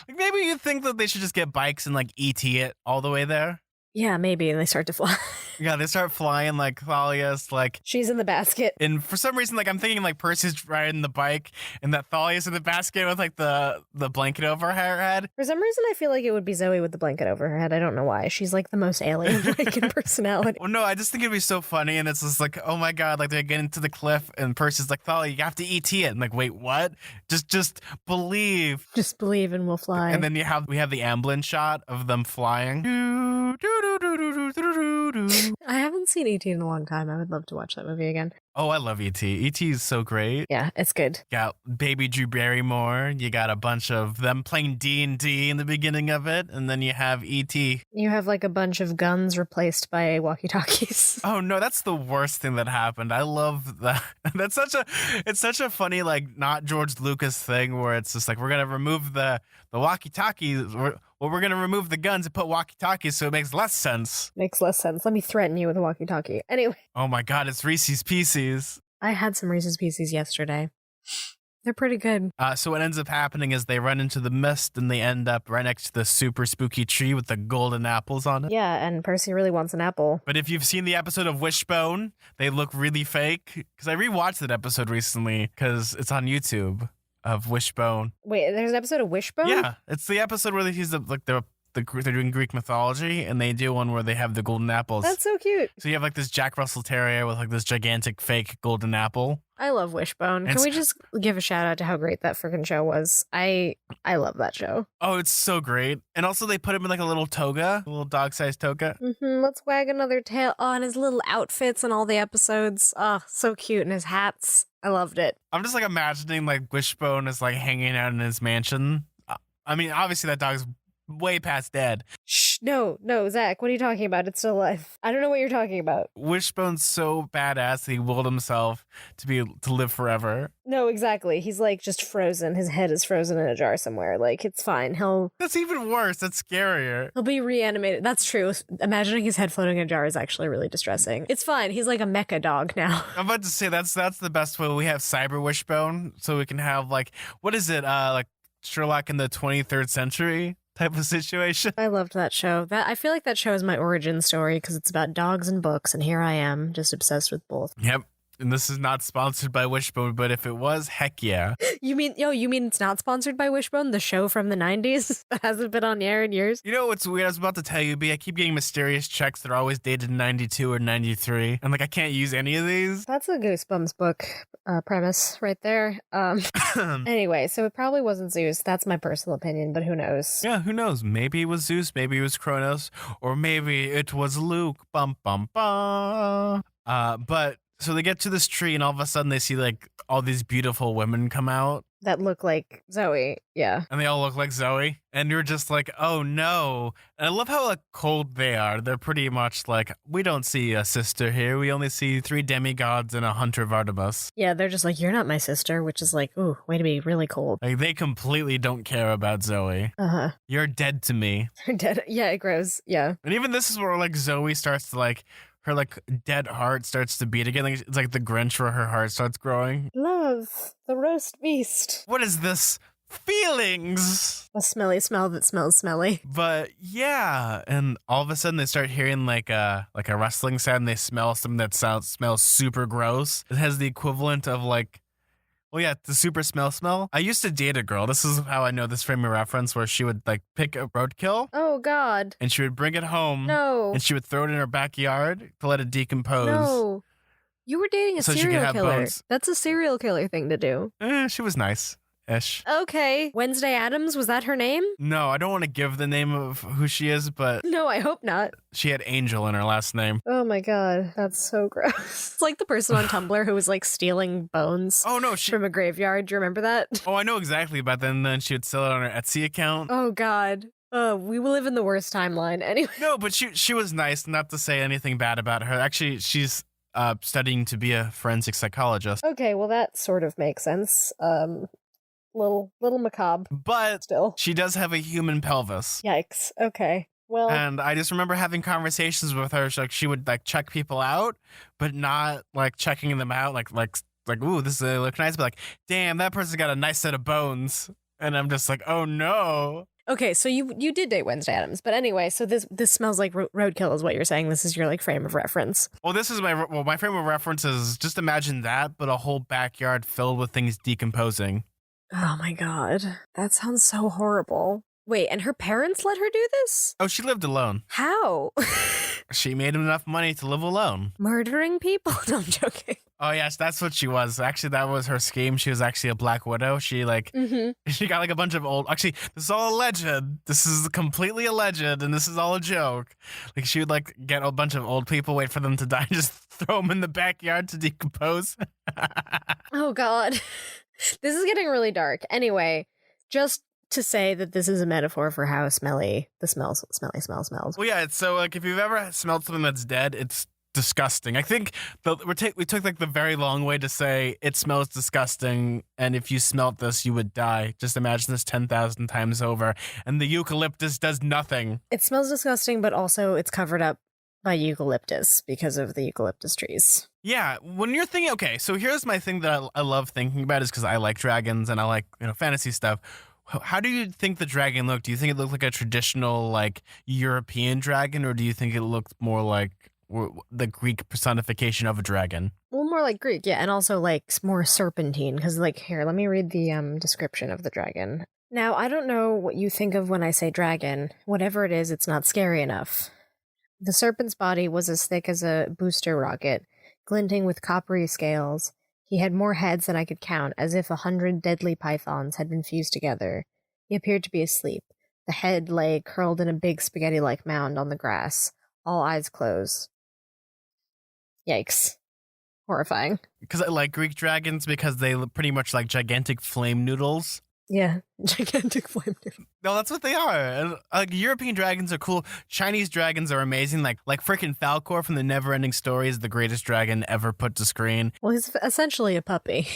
Like maybe you think that they should just get bikes and like ET it all the way there. Yeah, maybe. And they start to fly. Yeah, they start flying like Thalia's like... She's in the basket. And for some reason, like I'm thinking like Percy's riding the bike and that Thalia's in the basket with like the blanket over her head. For some reason, I feel like it would be Zoe with the blanket over her head. I don't know why. She's like the most alien-like in personality. Well, no, I just think it'd be so funny. And it's just like, oh my God, like they're getting to the cliff and Percy's like, Thalia, you have to ET it. And like, wait, what? Just believe. Just believe and we'll fly. And then we have the Amblin shot of them flying. I haven't seen E.T. in a long time. I would love to watch that movie again. Oh, I love E.T. E.T. is so great. Yeah, it's good. You got baby Drew Barrymore. You got a bunch of them playing D&D in the beginning of it. And then you have E.T. You have like a bunch of guns replaced by walkie-talkies. Oh, no, that's the worst thing that happened. I love that. It's such a funny, like, not George Lucas thing where it's just like, we're going to remove the walkie-talkies. We're going to remove the guns and put walkie-talkies so it makes less sense. Makes less sense. Let me threaten you with a walkie-talkie. Anyway. Oh my God, it's Reese's Pieces. I had some Reese's Pieces yesterday. They're pretty good. So what ends up happening is they run into the mist and they end up right next to the super spooky tree with the golden apples on it. Yeah, and Percy really wants an apple. But if you've seen the episode of Wishbone, they look really fake. Because I rewatched that episode recently because it's on YouTube. Of Wishbone. Wait, there's an episode of Wishbone? Yeah, it's the episode where they're doing Greek mythology, and they do one where they have the golden apples. That's so cute. So you have like this Jack Russell Terrier with like this gigantic fake golden apple. I love Wishbone. Can we just give a shout out to how great that freaking show was? I love that show. Oh, it's so great. And also they put him in like a little toga, a little dog-sized toga. Let's wag another tail on his little outfits in all the episodes. Oh, so cute. And his hats. I loved it. I'm just like imagining like Wishbone is like hanging out in his mansion. I mean, obviously that dog's way past dead. Shh, no, Zach, what are you talking about? It's still alive. I don't know what you're talking about. Wishbone's so badass that he willed himself to live forever. No, exactly. He's like just frozen. His head is frozen in a jar somewhere. Like, it's fine. That's even worse. That's scarier. He'll be reanimated. That's true. Imagining his head floating in a jar is actually really distressing. It's fine. He's like a mecha dog now. I'm about to say that's the best way. We have Cyber Wishbone, so we can have like, what is it? Like Sherlock in the 23rd century type of situation. I loved that show. I feel like that show is my origin story because it's about dogs and books, and here I am, just obsessed with both. Yep. And this is not sponsored by Wishbone, but if it was, heck yeah. You mean it's not sponsored by Wishbone, the show from the 90s that hasn't been on the air in years? You know what's weird? I was about to tell you, B. I keep getting mysterious checks that are always dated in 92 or 93. And I can't use any of these. That's a Goosebumps book premise right there. Anyway, so it probably wasn't Zeus. That's my personal opinion, but who knows? Yeah, who knows? Maybe it was Zeus, maybe it was Kronos, or maybe it was Luke. Bum, bum, bum. But so they get to this tree and all of a sudden they see all these beautiful women come out. That look like Zoe, yeah. And they all look like Zoe. And you're just like, oh no. And I love how cold they are. They're pretty much like, we don't see a sister here. We only see 3 demigods and a hunter of Artemis. Yeah, they're just like, you're not my sister, which is like, ooh, way to be really cold. They completely don't care about Zoe. Uh-huh. You're dead to me. You're dead. Yeah, it grows. Yeah. And even this is where Zoe starts to her dead heart starts to beat again. It's like the Grinch where her heart starts growing. Love, the roast beast. What is this? Feelings. A smelly smell that smells smelly. But yeah, and all of a sudden they start hearing a rustling sound. And they smell something that smells super gross. It has the equivalent of the super smell. I used to date a girl. This is how I know this frame of reference, where she would pick a roadkill. Oh God. And she would bring it home. No. And she would throw it in her backyard to let it decompose. No. You were dating a serial killer. Bones. That's a serial killer thing to do. She was nice-ish. Okay. Wednesday Addams, was that her name? No, I don't want to give the name of who she is, but... No, I hope not. She had Angel in her last name. Oh my God, that's so gross. It's like the person on Tumblr who was stealing bones from a graveyard. Do you remember that? Oh, I know exactly about that. And then she would sell it on her Etsy account. Oh God. We live in the worst timeline. Anyway. No, but she was nice, not to say anything bad about her. Actually, she's studying to be a forensic psychologist. Okay, well that sort of makes sense. Little macabre. But still, she does have a human pelvis. Yikes. Okay. Well, and I just remember having conversations with her. She would check people out, but not checking them out ooh, this look nice, but damn, that person's got a nice set of bones. And I'm just like, oh no. Okay, so you did date Wednesday Addams, but anyway, so this smells like roadkill is what you're saying. This is your frame of reference. Well, this is my frame of reference is just imagine that, but a whole backyard filled with things decomposing. Oh my God, that sounds so horrible. Wait, and her parents let her do this? Oh, she lived alone. How? She made enough money to live alone. Murdering people? No, I'm joking. Oh, yes, that's what she was. Actually, that was her scheme. She was actually a Black Widow. She, she got, a bunch of old... Actually, this is all alleged. This is completely alleged, and this is all a joke. She would, get a bunch of old people, wait for them to die, and just throw them in the backyard to decompose. Oh, God. This is getting really dark. Anyway, just to say that this is a metaphor for how smelly the smell smells. Well, yeah, it's so, if you've ever smelled something that's dead, it's disgusting. I think we took the very long way to say it smells disgusting, and if you smelt this, you would die. Just imagine this 10,000 times over, and the eucalyptus does nothing. It smells disgusting, but also it's covered up by eucalyptus because of the eucalyptus trees. Yeah, when you're thinking, okay, so here's my thing that I love thinking about is because I like dragons and I like fantasy stuff. How do you think the dragon looked? Do you think it looked like a traditional European dragon, or do you think it looked more like the Greek personification of a dragon? Well, more like Greek, yeah, and also more serpentine, because here, let me read the description of the dragon. Now, I don't know what you think of when I say dragon. Whatever it is, it's not scary enough. The serpent's body was as thick as a booster rocket, glinting with coppery scales. He had more heads than I could count, as if 100 deadly pythons had been fused together. He appeared to be asleep. The head lay curled in a big spaghetti-like mound on the grass, all eyes closed. Yikes. Horrifying. Because I like Greek dragons because they look pretty much like gigantic flame noodles. Yeah, gigantic flame noodles. No, that's what they are. European dragons are cool. Chinese dragons are amazing. Like freaking Falcor from the Neverending Story is the greatest dragon ever put to screen. Well, he's essentially a puppy.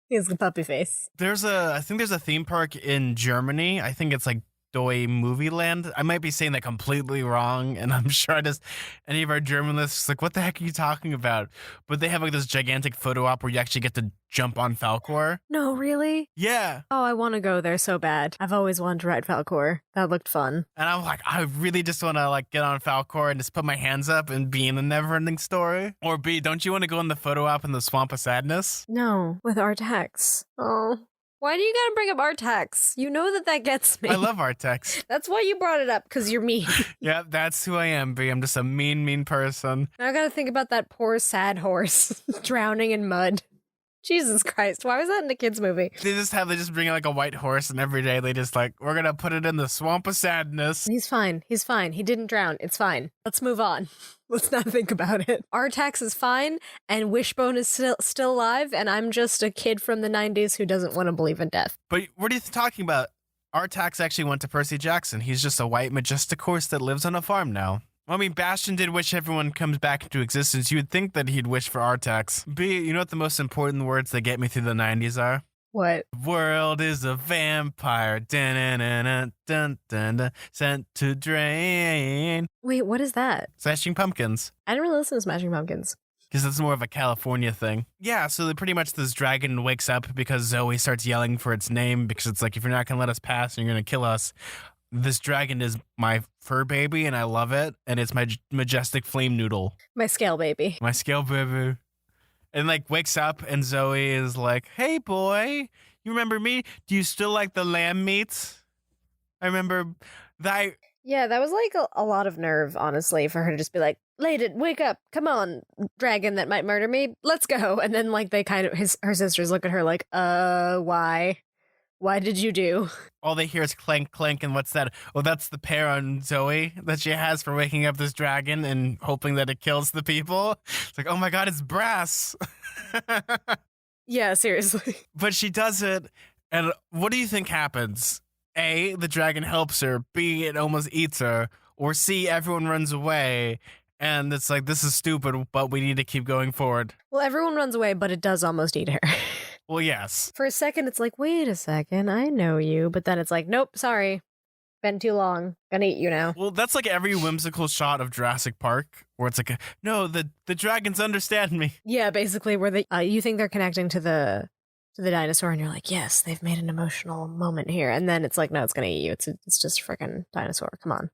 He has the puppy face. I think there's a theme park in Germany. I think it's Doi Movie Land. I might be saying that completely wrong, and I'm sure any of our German listeners like, what the heck are you talking about? But they have like this gigantic photo op where you actually get to jump on Falkor. No, really? Yeah. Oh, I want to go there so bad. I've always wanted to ride Falkor. That looked fun. And I'm like, I really just want to like get on Falkor and just put my hands up and be in the never-ending story. Or B, don't you want to go in the photo op in the Swamp of Sadness? No, with Artax. Oh. Why do you gotta bring up Artax? You know that gets me. I love Artex. That's why you brought it up, because you're mean. Yeah, that's who I am, B. I'm just a mean person. Now I gotta think about that poor sad horse drowning in mud. Jesus Christ, why was that in a kid's movie? They just bring like a white horse, and every day they just like, we're gonna put it in the Swamp of Sadness. He's fine. He didn't drown. It's fine. Let's move on. Let's not think about it. Artax is fine, and Wishbone is still alive, and I'm just a kid from the 90s who doesn't want to believe in death. But what are you talking about? Artax actually went to Percy Jackson. He's just a white majestic horse that lives on a farm now. I mean, Bastion did wish everyone comes back into existence. You would think that he'd wish for Artax. B, you know what the most important words that get me through the 90s are? What? World is a vampire, dun-dun-dun-dun-dun-dun, sent to drain. Wait, what is that? Smashing Pumpkins. I didn't really listen to Smashing Pumpkins. Because it's more of a California thing. Yeah, so pretty much this dragon wakes up because Zoe starts yelling for its name because it's like, if you're not going to let us pass and you're going to kill us, this dragon is my fur baby and I love it. And it's my majestic flame noodle. My scale baby. My scale baby. And like wakes up and Zoe is like, hey boy, you remember me? Do you still like the lamb meat? I remember that. Yeah, that was like a lot of nerve, honestly, for her to just be like, Lady, wake up. Come on, dragon that might murder me. Let's go. And then like they kind of, her sisters look at her like, why? Why did you do? All they hear is clank, clank, and what's that? Oh, that's the pear on Zoe that she has for waking up this dragon and hoping that it kills the people. It's like, oh my god, it's brass. Yeah, seriously. But she does it, and what do you think happens? A, the dragon helps her. B, it almost eats her. Or C, everyone runs away. And it's like, this is stupid, but we need to keep going forward. Well, everyone runs away, but it does almost eat her. Well, yes. For a second, it's like, wait a second, I know you. But then it's like, nope, sorry. Been too long. Gonna eat you now. Well, that's like every whimsical shot of Jurassic Park, where it's like, no, the dragons understand me. Yeah, basically, where you think they're connecting to the dinosaur, and you're like, yes, they've made an emotional moment here. And then it's like, no, it's gonna eat you. It's just a freaking dinosaur. Come on.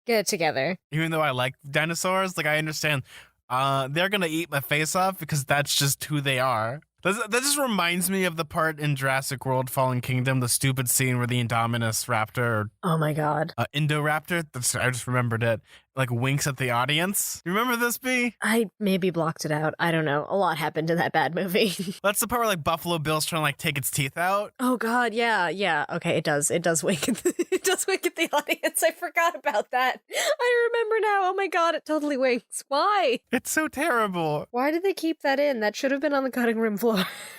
Get it together. Even though I like dinosaurs, like I understand they're going to eat my face off because that's just who they are. That just reminds me of the part in Jurassic World Fallen Kingdom, the stupid scene where the Indominus raptor, oh my god, Indoraptor, I just remembered it, like winks at the audience. You remember this, B? I maybe blocked it out. I don't know. A lot happened in that bad movie. That's the part where like Buffalo Bill's trying to like take its teeth out. Oh god, yeah. Okay, it does wink at it does wink at the audience. I forgot about that. I remember now. Oh my god, it totally winks. Why? It's so terrible. Why did they keep that in? That should have been on the cutting room floor.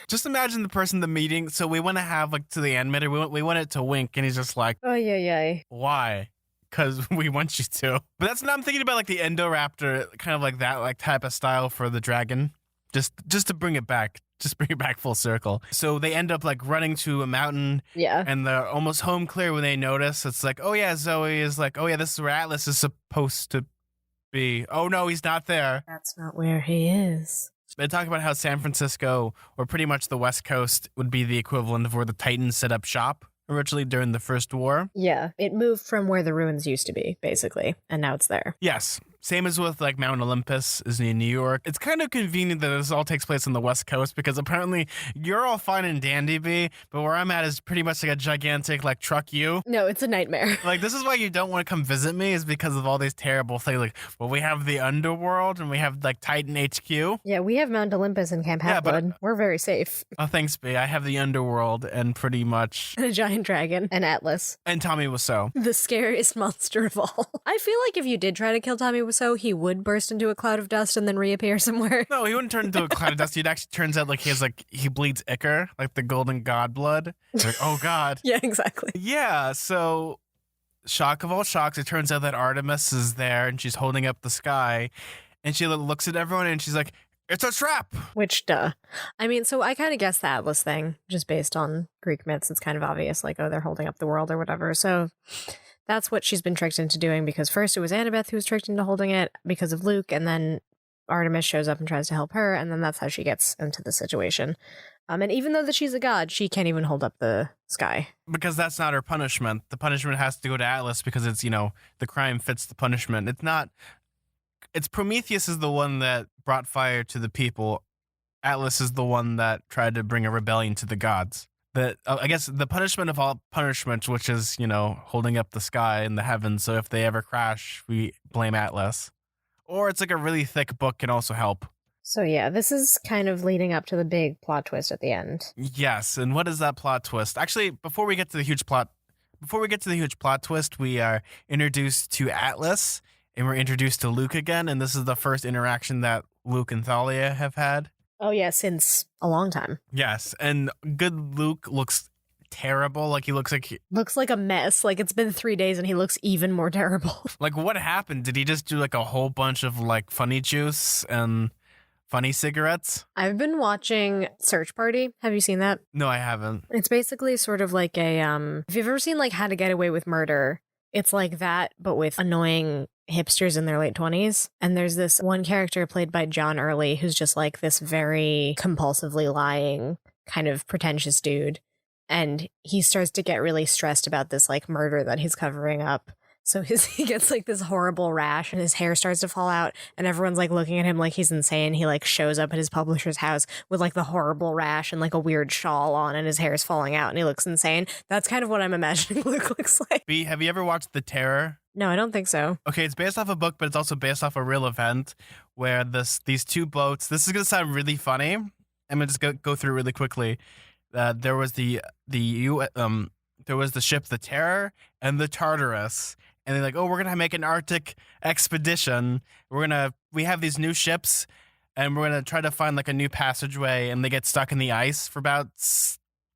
Just imagine the person in the meeting. So we want to have like to the animator, we want it to wink, and he's just like, oh yeah. Why? Because we want you to. But that's not, I'm thinking about like the Indoraptor, kind of like that like type of style for the dragon. Just to bring it back. Just bring it back full circle. So they end up like running to a mountain. Yeah. And they're almost home clear when they notice. It's like, oh yeah, Zoe is like, oh yeah, this is where Atlas is supposed to be. Oh no, he's not there. That's not where he is. They talk about how San Francisco, or pretty much the West Coast, would be the equivalent of where the Titans set up shop originally during the First War. Yeah, it moved from where the ruins used to be, basically, and now it's there. Yes. Same as with like Mount Olympus is in New York. It's kind of convenient that this all takes place on the West Coast because apparently you're all fine and dandy, B, but where I'm at is pretty much like a gigantic like truck U. No, it's a nightmare. Like this is why you don't want to come visit me is because of all these terrible things. Like, well, we have the underworld and we have like Titan HQ. Yeah, we have Mount Olympus and Camp Half-Blood. We're very safe. Oh, thanks, B. I have the underworld and pretty much... And a giant dragon. And Atlas. And Tommy Wiseau. The scariest monster of all. I feel like if you did try to kill Tommy Wiseau, he would burst into a cloud of dust and then reappear somewhere. No, he wouldn't turn into a cloud of dust. It actually turns out like he bleeds ichor, like the golden god blood. It's like, oh god. Yeah, exactly. Yeah, so shock of all shocks, it turns out that Artemis is there and she's holding up the sky and she looks at everyone and she's like, It's a trap. Which, duh. I mean, so I kind of guessed the Atlas thing, just based on Greek myths. It's kind of obvious, like, oh, they're holding up the world or whatever. So that's what she's been tricked into doing, because first it was Annabeth who was tricked into holding it because of Luke, and then Artemis shows up and tries to help her, and then that's how she gets into the situation. And even though that she's a god, she can't even hold up the sky. Because that's not her punishment. The punishment has to go to Atlas because it's, the crime fits the punishment. It's Prometheus is the one that brought fire to the people. Atlas is the one that tried to bring a rebellion to the gods. I guess the punishment of all punishments, which is, holding up the sky and the heavens. So if they ever crash, we blame Atlas. Or it's like a really thick book can also help. So yeah, this is kind of leading up to the big plot twist at the end. Yes, and what is that plot twist? Actually, before we get to the huge plot twist, we are introduced to Atlas, and we're introduced to Luke again, and this is the first interaction that Luke and Thalia have had. Oh yeah, since a long time. Yes, and good Luke looks terrible. Like, he looks like a mess. Like, it's been 3 days and he looks even more terrible. Like, what happened? Did he just do like a whole bunch of like funny juice and funny cigarettes? I've been watching Search Party. Have you seen that? No, I haven't. It's basically sort of like a if you've ever seen like How to Get Away with Murder, it's like that, but with annoying hipsters in their late 20s. And there's this one character played by John Early who's just like this very compulsively lying kind of pretentious dude. And he starts to get really stressed about this like murder that he's covering up. So he gets like this horrible rash and his hair starts to fall out and everyone's like looking at him like he's insane. He like shows up at his publisher's house with like the horrible rash and like a weird shawl on and his hair is falling out and he looks insane. That's kind of what I'm imagining Luke looks like. B, have you ever watched The Terror? No, I don't think so. Okay, it's based off a book, but it's also based off a real event where these two boats, this is going to sound really funny. I'm going to just go through really quickly. There was there was the ship The Terror and the Tartarus. And they're like, oh, we're going to make an Arctic expedition. We have these new ships and we're going to try to find like a new passageway. And they get stuck in the ice for about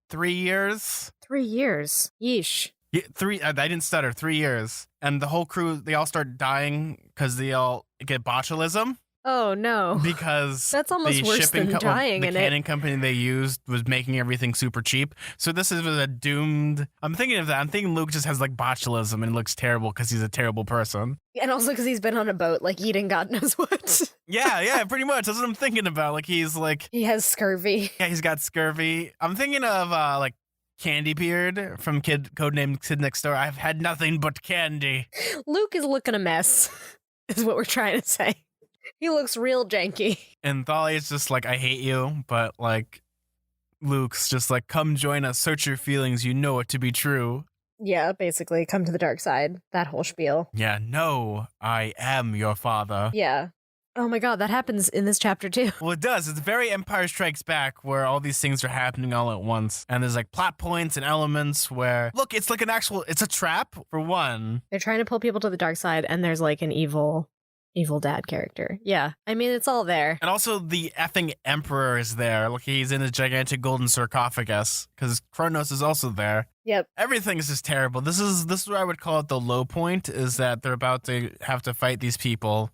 3 years. 3 years. Yeesh. Yeah, I didn't stutter. 3 years. And the whole crew, they all start dying because they all get botulism. Oh, no. Because that's almost worse than dying in it. The canning company they used was making everything super cheap. So this was a doomed... I'm thinking of that. I'm thinking Luke just has like botulism and looks terrible because he's a terrible person. And also because he's been on a boat like eating God knows what. Yeah, pretty much. That's what I'm thinking about. Like he's like... He has scurvy. Yeah, he's got scurvy. I'm thinking of like Candy Beard from Codenamed Kid Next Door. I've had nothing but candy. Luke is looking a mess, is what we're trying to say. He looks real janky. And Thalia's just like, I hate you, but like Luke's just like, come join us, search your feelings, you know it to be true. Yeah, basically, come to the dark side. That whole spiel. Yeah, no, I am your father. Yeah. Oh my god, that happens in this chapter too. Well, it does. It's very Empire Strikes Back where all these things are happening all at once. And there's like plot points and elements where, look, it's like it's a trap for one. They're trying to pull people to the dark side and there's like an evil dad character. Yeah. I mean, it's all there. And also the effing Emperor is there. Look, he's in a gigantic golden sarcophagus because Kronos is also there. Yep. Everything is just terrible. This is what I would call it the low point, is that they're about to have to fight these people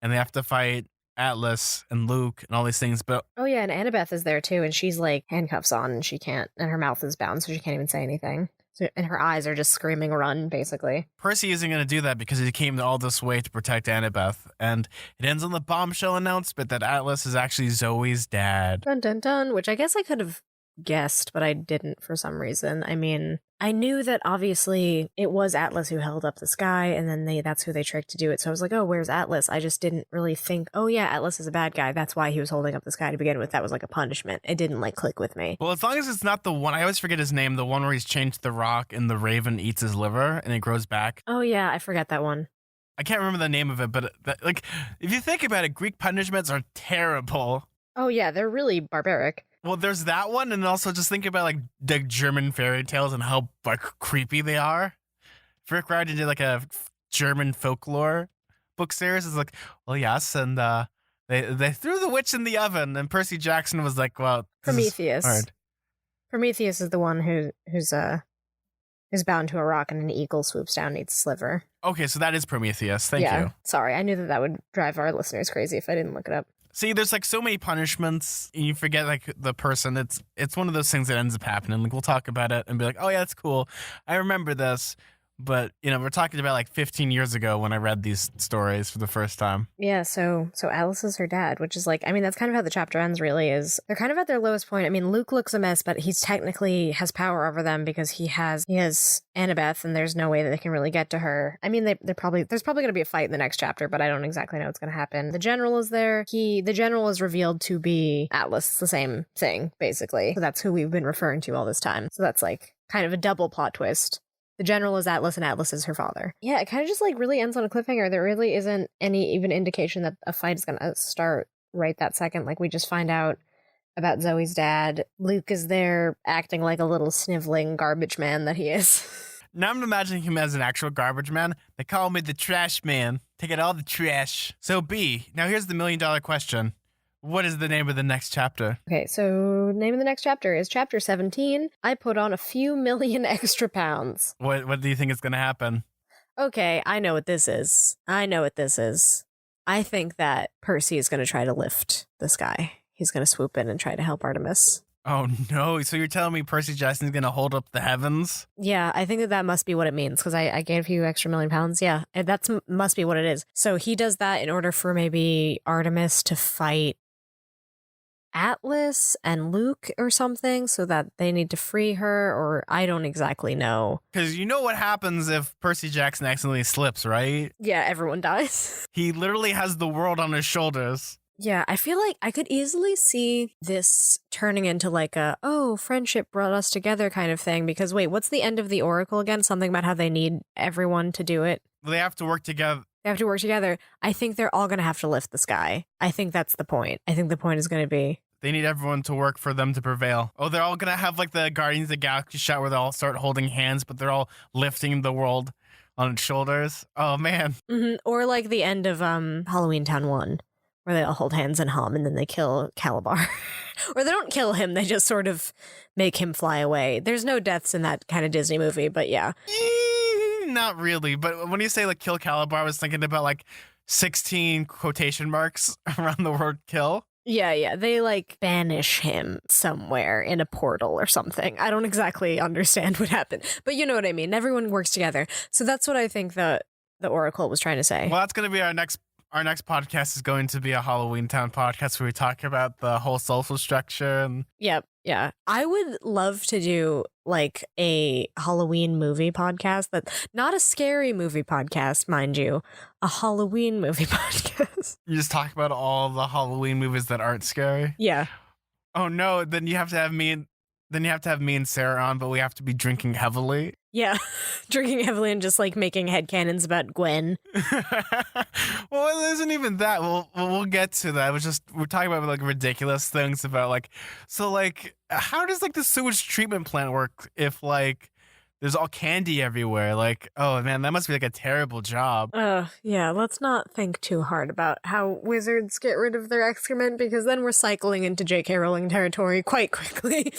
and they have to fight Atlas and Luke and all these things. But oh yeah, and Annabeth is there too, and she's like handcuffs on and she can't, and her mouth is bound so she can't even say anything. So, and her eyes are just screaming run, basically. Percy isn't going to do that because he came all this way to protect Annabeth. And it ends on the bombshell announcement that Atlas is actually Zoe's dad. Dun dun dun, which I guess I could have guessed, but I didn't for some reason. I mean, I knew that obviously it was Atlas who held up the sky, and then that's who they tricked to do it. So I was like, oh, where's Atlas? I just didn't really think, oh yeah, Atlas is a bad guy. That's why he was holding up the sky to begin with. That was like a punishment. It didn't like click with me. Well, as long as it's not the one, I always forget his name, the one where he's changed the rock and the raven eats his liver and it grows back. Oh yeah, I forgot that one. I can't remember the name of it, but like, if you think about it, Greek punishments are terrible. Oh yeah, they're really barbaric. Well, there's that one, and also just think about like the German fairy tales and how like creepy they are. Frick Rider did like a German folklore book series. It's like, well, yes, and they threw the witch in the oven, and Percy Jackson was like, well, Prometheus. Prometheus is the one who's bound to a rock, and an eagle swoops down and eats his liver. Okay, so that is Prometheus. Thank you. Sorry, I knew that would drive our listeners crazy if I didn't look it up. See, there's like so many punishments, and you forget like the person. It's one of those things that ends up happening. Like we'll talk about it and be like, oh yeah, that's cool. I remember this. But we're talking about like 15 years ago when I read these stories for the first time. Yeah, so Alice is her dad, which is like, I mean, that's kind of how the chapter ends, really, is they're kind of at their lowest point. I mean, Luke looks a mess, but he's technically has power over them because he has Annabeth, and there's no way that they can really get to her. I mean, there's probably going to be a fight in the next chapter, but I don't exactly know what's going to happen. The general is there. The general is revealed to be Atlas. It's the same thing, basically. So that's who we've been referring to all this time. So that's like kind of a double plot twist. The general is Atlas, and Atlas is her father. Yeah, it kind of just like really ends on a cliffhanger. There really isn't any even indication that a fight is going to start right that second. Like we just find out about Zoe's dad. Luke is there acting like a little sniveling garbage man that he is. Now I'm imagining him as an actual garbage man. They call me the trash man. Take out all the trash. So B, now here's the $1 million question. What is the name of the next chapter? Okay, so name of the next chapter is chapter 17. I put on a few million extra pounds. What do you think is going to happen? Okay, I know what this is. I think that Percy is going to try to lift this guy. He's going to swoop in and try to help Artemis. Oh no, so you're telling me Percy Jackson's going to hold up the heavens? Yeah, I think that must be what it means, because I gave you extra £1 million. Yeah, that must be what it is. So he does that in order for maybe Artemis to fight Atlas and Luke or something, so that they need to free her, or I don't exactly know. Because you know what happens if Percy Jackson accidentally slips, right? Yeah, everyone dies. He literally has the world on his shoulders. Yeah, I feel like I could easily see this turning into like friendship brought us together kind of thing, because wait, what's the end of the Oracle again? Something about how they need everyone to do it. They have to work together. I think they're all going to have to lift the sky. I think that's the point. I think the point is going to be they need everyone to work for them to prevail. Oh, they're all going to have like the Guardians of the Galaxy shot where they all start holding hands, but they're all lifting the world on its shoulders. Oh, man. Mm-hmm. Or like the end of Halloween Town 1, where they all hold hands and hum, and then they kill Calabar. Or they don't kill him, they just sort of make him fly away. There's no deaths in that kind of Disney movie, but yeah. Not really, but when you say like kill Calabar, I was thinking about like 16 quotation marks around the word kill. Yeah, they like banish him somewhere in a portal or something. I don't exactly understand what happened, but you know what I mean. Everyone works together. So that's what I think the Oracle was trying to say. Well, that's going to be our next podcast is going to be a Halloween Town podcast where we talk about the whole social structure. And Yep. Yeah. I would love to do like a Halloween movie podcast, but not a scary movie podcast, mind you, a Halloween movie podcast. You just talk about all the Halloween movies that aren't scary. Yeah. Oh no, then you have to have me and Sarah on, but we have to be drinking heavily. Yeah, drinking heavily and just like making headcanons about Gwen. Well, it isn't even that. We'll get to that. We're talking about like ridiculous things about like, so like, how does like the sewage treatment plant work if like there's all candy everywhere? Like, oh man, that must be like a terrible job. Yeah, let's not think too hard about how wizards get rid of their excrement, because then we're cycling into J.K. Rowling territory quite quickly.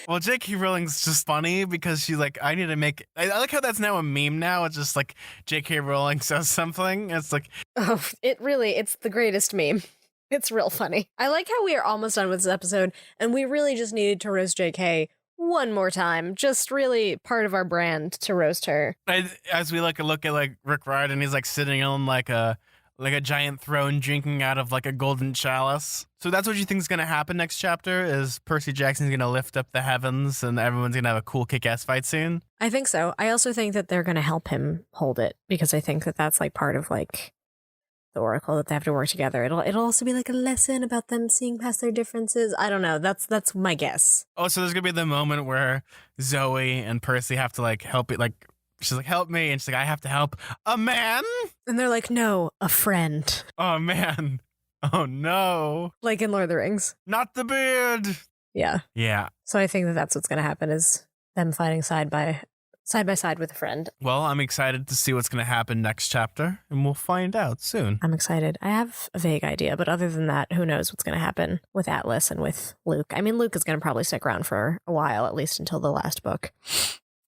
Well, J.K. Rowling's just funny because she's like, I like how that's now a meme now. It's just like J.K. Rowling says something. It's like, it's the greatest meme. It's real funny. I like how we are almost done with this episode, and we really just needed to roast J.K. one more time. Just really part of our brand to roast her. As we look at like Rick Riordan, he's like sitting on like a giant throne drinking out of like a golden chalice. So that's what you think is going to happen next chapter, is Percy Jackson's going to lift up the heavens and everyone's going to have a cool kick-ass fight scene? I think so. I also think that they're going to help him hold it, because I think that that's like part of like the Oracle, that they have to work together. It'll also be like a lesson about them seeing past their differences. I don't know. That's my guess. Oh, so there's gonna be the moment where Zoe and Percy have to like help it. Like she's like, "Help me," and she's like, "I have to help a man." And they're like, "No, a friend." Oh man. Oh no. Like in Lord of the Rings. Not the beard. Yeah. Yeah. So I think that that's what's gonna happen, is them fighting side by side with a friend. Well, I'm excited to see what's going to happen next chapter, and we'll find out soon. I'm excited. I have a vague idea, but other than that, who knows what's going to happen with Atlas and with Luke. I mean, Luke is going to probably stick around for a while, at least until the last book.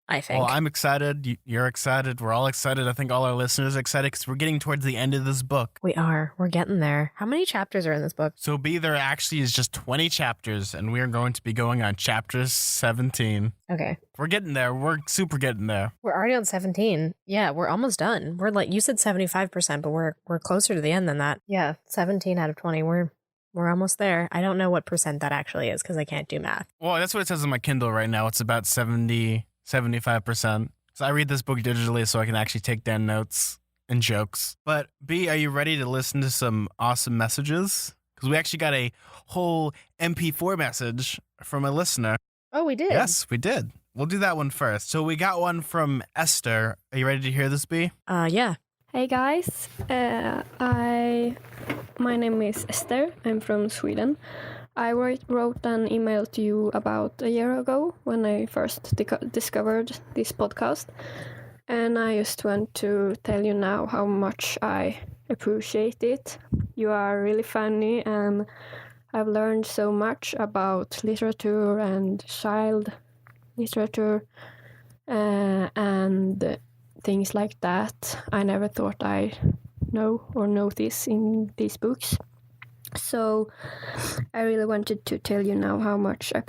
I think. Well, I'm excited. You're excited. We're all excited. I think all our listeners are excited because we're getting towards the end of this book. We are. We're getting there. How many chapters are in this book? So B, there actually is just 20 chapters, and we are going to be going on chapter 17. Okay. We're getting there. We're super getting there. We're already on 17. Yeah, we're almost done. We're like, you said 75%, but we're closer to the end than that. Yeah, 17 out of 20. We're almost there. I don't know what percent that actually is because I can't do math. Well, that's what it says on my Kindle right now. It's about 75%. So I read this book digitally so I can actually take down notes and jokes. But B, are you ready to listen to some awesome messages? Because we actually got a whole MP4 message from a listener. Oh, we did? Yes, we did. We'll do that one first. So we got one from Esther. Are you ready to hear this, B? Yeah. Hey guys, my name is Esther. I'm from Sweden. I wrote an email to you about a year ago when I first discovered this podcast. And I just want to tell you now how much I appreciate it. You are really funny and I've learned so much about literature and child literature and things like that. I never thought I'd know or notice in these books. So I really wanted to tell you now how much I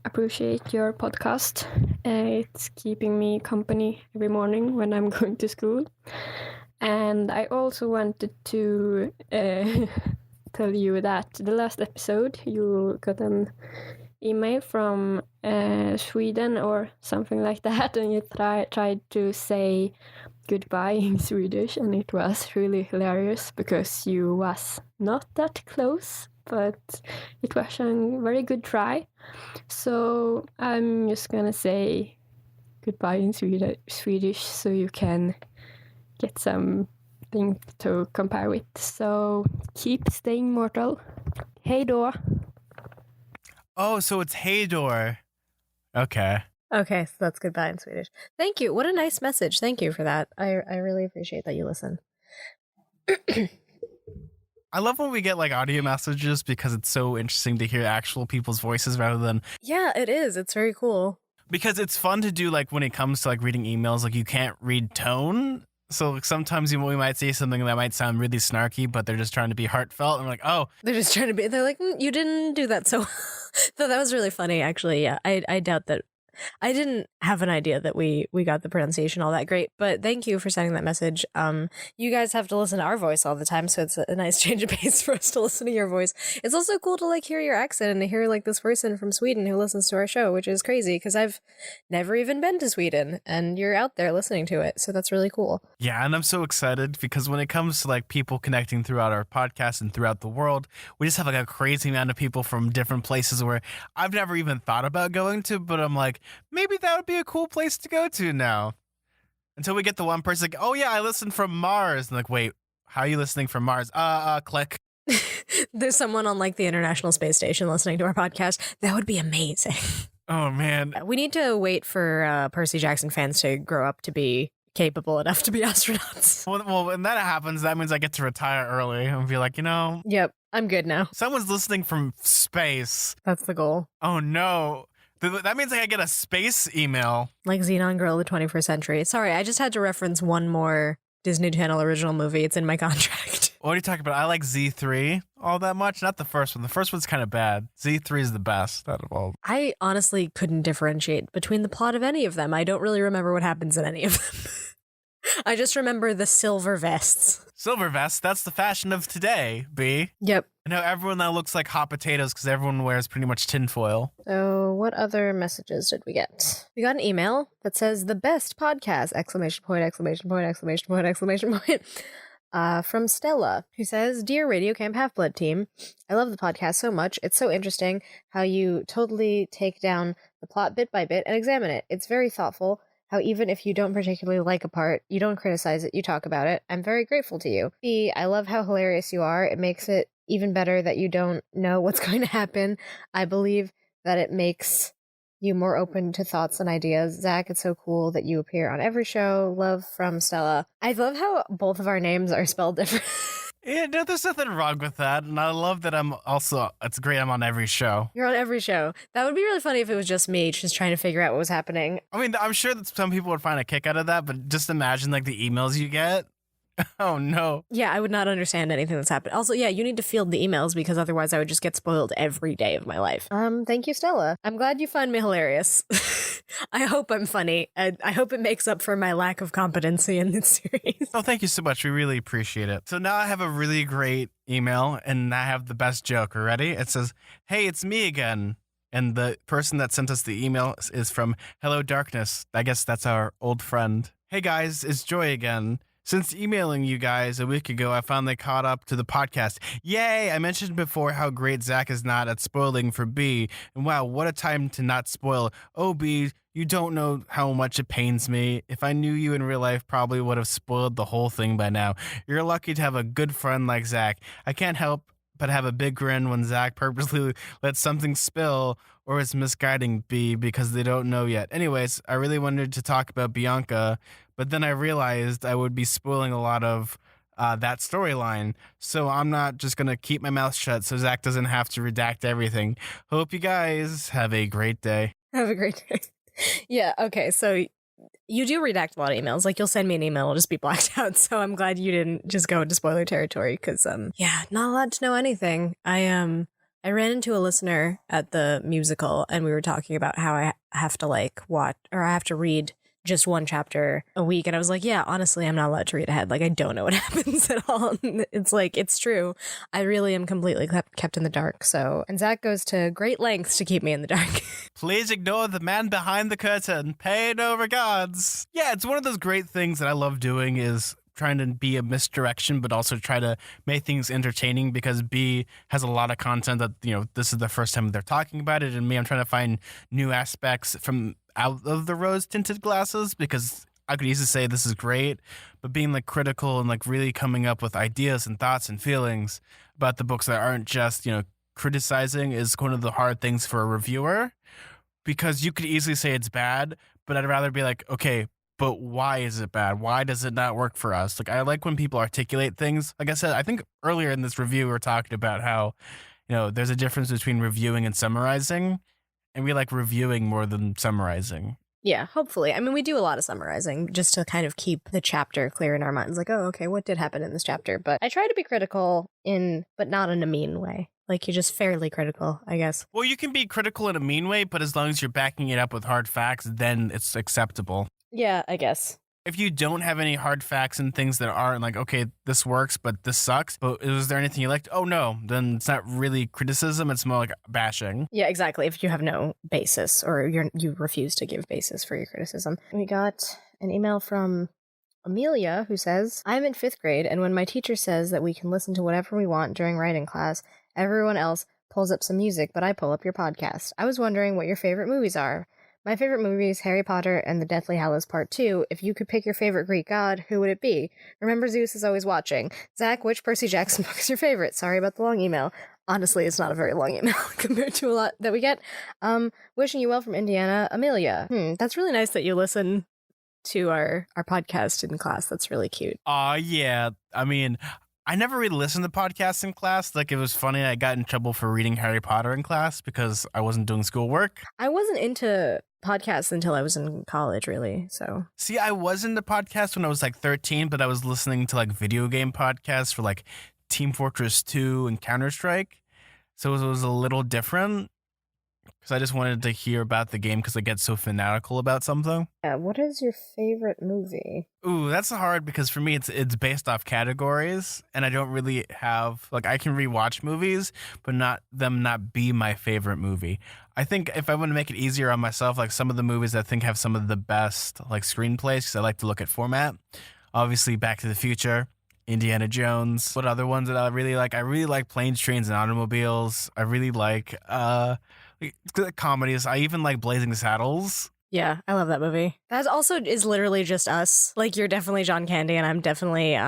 appreciate your podcast. It's keeping me company every morning when I'm going to school. And I also wanted to tell you that the last episode you got an email from Sweden or something like that, and you tried to say goodbye in Swedish, and it was really hilarious because you was not that close, but it was a very good try. So I'm just gonna say goodbye in Swedish so you can get something to compare with. So keep staying mortal. Hej då. Oh, so it's Haydor. Okay. Okay, so that's goodbye in Swedish. Thank you. What a nice message. Thank you for that. I really appreciate that you listen. I love when we get like audio messages because it's so interesting to hear actual people's voices rather than... Yeah, it is. It's very cool. Because it's fun to do like when it comes to like reading emails, like you can't read tone. So like, sometimes we might say something that might sound really snarky, but they're just trying to be heartfelt. And we're like, oh. They're just trying to be, they're like, you didn't do that so So that was really funny, actually. Yeah, I doubt that. I didn't have an idea that we got the pronunciation all that great, but thank you for sending that message. You guys have to listen to our voice all the time, so it's a nice change of pace for us to listen to your voice. It's also cool to like hear your accent and to hear like this person from Sweden who listens to our show, which is crazy because I've never even been to Sweden and you're out there listening to it, so that's really cool. Yeah, and I'm so excited because when it comes to like people connecting throughout our podcast and throughout the world, we just have like a crazy amount of people from different places where I've never even thought about going to, but I'm like, maybe that would be a cool place to go to now. Until we get the one person like, oh yeah, I listen from Mars. And like, wait, how are you listening from Mars? Click. There's someone on like the International Space Station listening to our podcast. That would be amazing. Oh man. We need to wait for Percy Jackson fans to grow up to be capable enough to be astronauts. Well, when that happens, that means I get to retire early and be like, Yep, I'm good now. Someone's listening from space. That's the goal. Oh no. That means I get a space email. Like Xenon Girl of the 21st Century. Sorry, I just had to reference one more Disney Channel original movie. It's in my contract. What are you talking about? I like Z3 all that much. Not the first one. The first one's kind of bad. Z3 is the best out of all. I honestly couldn't differentiate between the plot of any of them. I don't really remember what happens in any of them. I just remember the silver vests. Silver vests, that's the fashion of today, B. Yep. I know everyone now looks like hot potatoes because everyone wears pretty much tinfoil. So what other messages did we get? We got an email that says the best podcast, exclamation point, exclamation point, exclamation point, exclamation point. From Stella, who says, Dear Radio Camp Half-Blood team, I love the podcast so much. It's so interesting how you totally take down the plot bit by bit and examine it. It's very thoughtful. How even if you don't particularly like a part, you don't criticize it, you talk about it. I'm very grateful to you. B, I love how hilarious you are. It makes it even better that you don't know what's going to happen. I believe that it makes you more open to thoughts and ideas. Zach, it's so cool that you appear on every show. Love from Stella. I love how both of our names are spelled different. Yeah, no, there's nothing wrong with that. And I love that it's great I'm on every show. You're on every show. That would be really funny if it was just me just trying to figure out what was happening. I mean, I'm sure that some people would find a kick out of that, but just imagine like the emails you get. Oh no. Yeah, I would not understand anything that's happened. Also, yeah, you need to field the emails because otherwise I would just get spoiled every day of my life. Thank you, Stella. I'm glad you find me hilarious. I hope I'm funny. I hope it makes up for my lack of competency in this series. Oh, thank you so much. We really appreciate it. So now I have a really great email and I have the best joke. Are you ready? It says, "Hey, it's me again." And the person that sent us the email is from Hello Darkness. I guess that's our old friend. "Hey guys, it's Joy again. Since emailing you guys a week ago, I finally caught up to the podcast. Yay! I mentioned before how great Zack is not at spoiling for B. And wow, what a time to not spoil. Oh, B, you don't know how much it pains me. If I knew you in real life, probably would have spoiled the whole thing by now. You're lucky to have a good friend like Zack. I can't help but have a big grin when Zack purposely lets something spill or is misguiding B because they don't know yet. Anyways, I really wanted to talk about Bianca, but then I realized I would be spoiling a lot of that storyline. So I'm not just going to keep my mouth shut so Zack doesn't have to redact everything. Hope you guys have a great day." Have a great day. Yeah, okay, so you do redact a lot of emails. Like, you'll send me an email, it'll just be blacked out. So I'm glad you didn't just go into spoiler territory because, yeah, not allowed to know anything. I ran into a listener at the musical and we were talking about how I have to I have to read just one chapter a week. And I was like, yeah, honestly, I'm not allowed to read ahead. Like, I don't know what happens at all. It's like, it's true. I really am completely kept in the dark. So, and Zack goes to great lengths to keep me in the dark. Please ignore the man behind the curtain. Pay no regards. Yeah, it's one of those great things that I love doing is trying to be a misdirection, but also try to make things entertaining because B has a lot of content that, this is the first time they're talking about it. And me, I'm trying to find new aspects from out of the rose tinted glasses because I could easily say this is great, but being like critical and like really coming up with ideas and thoughts and feelings about the books that aren't just, criticizing is one of the hard things for a reviewer because you could easily say it's bad, but I'd rather be like, okay, but why is it bad? Why does it not work for us? Like, I like when people articulate things. Like I said, I think earlier in this review, we were talking about how, there's a difference between reviewing and summarizing, and we like reviewing more than summarizing. Yeah, hopefully. I mean, we do a lot of summarizing just to kind of keep the chapter clear in our minds. Like, oh, okay, what did happen in this chapter? But I try to be critical but not in a mean way. Like, you're just fairly critical, I guess. Well, you can be critical in a mean way, but as long as you're backing it up with hard facts, then it's acceptable. Yeah, I guess. If you don't have any hard facts and things that aren't like, okay, this works, but this sucks, but is there anything you liked? Oh, no, then it's not really criticism. It's more like bashing. Yeah, exactly. If you have no basis or you refuse to give basis for your criticism. We got an email from Amelia who says, "I'm in 5th grade, and when my teacher says that we can listen to whatever we want during writing class, everyone else pulls up some music, but I pull up your podcast. I was wondering what your favorite movies are. My favorite movie is Harry Potter and the Deathly Hallows Part 2. If you could pick your favorite Greek god, who would it be? Remember, Zeus is always watching. Zack, which Percy Jackson book is your favorite? Sorry about the long email." Honestly, it's not a very long email compared to a lot that we get. Wishing you well from Indiana, Amelia. That's really nice that you listen to our podcast in class. That's really cute. Yeah. I mean, I never really listened to podcasts in class. Like, it was funny. I got in trouble for reading Harry Potter in class because I wasn't doing schoolwork. I wasn't into podcasts until I was in college, really. So, see, I was into podcasts when I was like 13, but I was listening to like video game podcasts for like Team Fortress 2 and Counter-Strike. So it was a little different because I just wanted to hear about the game because I get so fanatical about something. Yeah, what is your favorite movie? Ooh, that's hard because for me it's based off categories, and I don't really have like I can rewatch movies, but not be my favorite movie. I think if I want to make it easier on myself, like some of the movies I think have some of the best like screenplays because I like to look at format. Obviously, Back to the Future, Indiana Jones. What other ones that I really like? I really like Planes, Trains, and Automobiles. I really like comedies. I even like Blazing Saddles. Yeah, I love that movie. That also is literally just us. Like, you're definitely John Candy and I'm definitely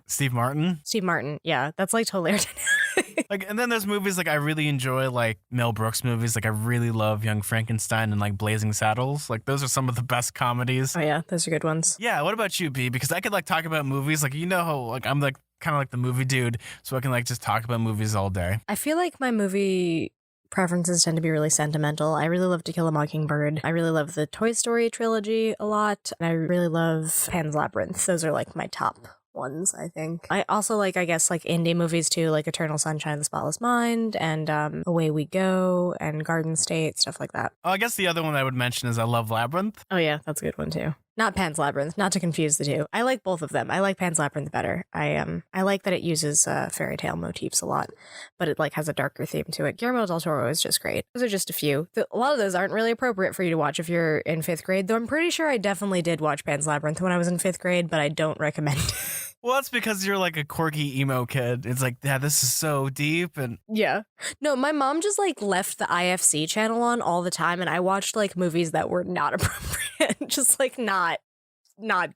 Steve Martin. Steve Martin. Yeah, that's like totally our dynamic. Like, and then there's movies like I really enjoy, like Mel Brooks movies. Like, I really love Young Frankenstein and like Blazing Saddles. Like, those are some of the best comedies. Oh yeah, those are good ones. Yeah. What about you, B? Because I could like talk about movies. Like, how like I'm like kind of like the movie dude, so I can like just talk about movies all day. I feel like my movie preferences tend to be really sentimental. I really love To Kill a Mockingbird. I really love the Toy Story trilogy a lot. And I really love Pan's Labyrinth. Those are like my top ones, I think. I also like, I guess, like indie movies too, like Eternal Sunshine of the Spotless Mind and Away We Go and Garden State, stuff like that. Oh, I guess the other one I would mention is I love Labyrinth. Oh yeah, that's a good one too. Not Pan's Labyrinth, not to confuse the two. I like both of them. I like Pan's Labyrinth better. I like that it uses fairy tale motifs a lot, but it like has a darker theme to it. Guillermo del Toro is just great. Those are just a few. A lot of those aren't really appropriate for you to watch if you're in 5th grade, though I'm pretty sure I definitely did watch Pan's Labyrinth when I was in 5th grade, but I don't recommend it. Well, that's because you're like a quirky emo kid. It's like, yeah, this is so deep. And yeah. No, my mom just like left the IFC channel on all the time, and I watched like movies that were not appropriate, just like not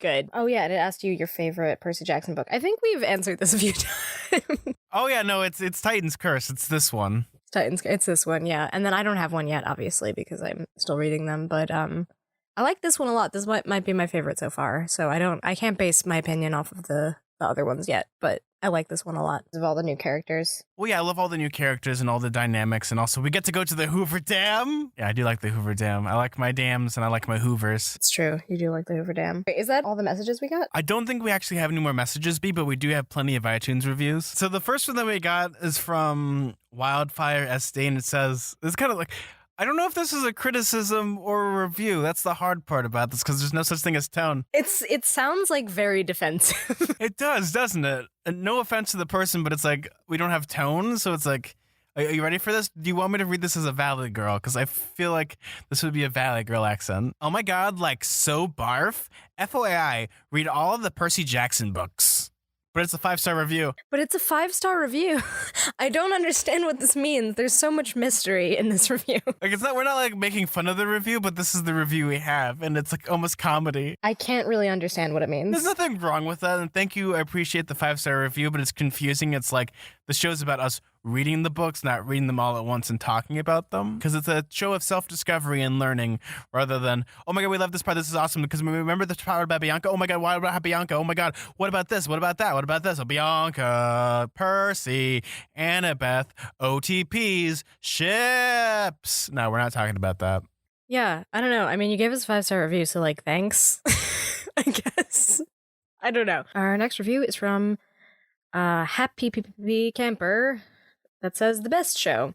good. Oh yeah, and it asked you your favorite Percy Jackson book. I think we've answered this a few times. Oh yeah, no, it's Titan's Curse. It's this one. It's this one, yeah. And then I don't have one yet, obviously, because I'm still reading them. But I like this one a lot. This might be my favorite so far. So I can't base my opinion off of the other ones yet, but I like this one a lot of all the new characters. Well, yeah, I love all the new characters and all the dynamics, and also we get to go to the Hoover Dam. Yeah, I do like the Hoover Dam. I like my dams and I like my Hoovers. It's true. You do like the Hoover Dam. Wait, is that all the messages we got? I don't think we actually have any more messages, B, but we do have plenty of iTunes reviews. So the first one that we got is from Wildfire SD, and it says, it's kind of like, I don't know if this is a criticism or a review. That's the hard part about this, because there's no such thing as tone. It sounds like very defensive. It does, doesn't it? And no offense to the person, but it's like, we don't have tone, so it's like, are you ready for this? Do you want me to read this as a Valley Girl? Because I feel like this would be a Valley Girl accent. Oh my god, like so barf. FYI, read all of the Percy Jackson books. But it's a 5-star review. But it's a 5-star review. I don't understand what this means. There's so much mystery in this review. Like, we're not like making fun of the review, but this is the review we have, and it's like almost comedy. I can't really understand what it means. There's nothing wrong with that, and thank you. I appreciate the 5-star review, but it's confusing. It's like the show's about us reading the books, not reading them all at once and talking about them. Because it's a show of self-discovery and learning rather than, oh my god, we love this part, this is awesome. Because we remember the part about Bianca. Oh my god, why about Bianca? Oh my god, what about this? What about that? What about this? Oh, Bianca, Percy, Annabeth, OTPs, ships. No, we're not talking about that. Yeah, I don't know. I mean, you gave us a 5-star review, so like, thanks. I guess. I don't know. Our next review is from Happy Camper. That says, the best show.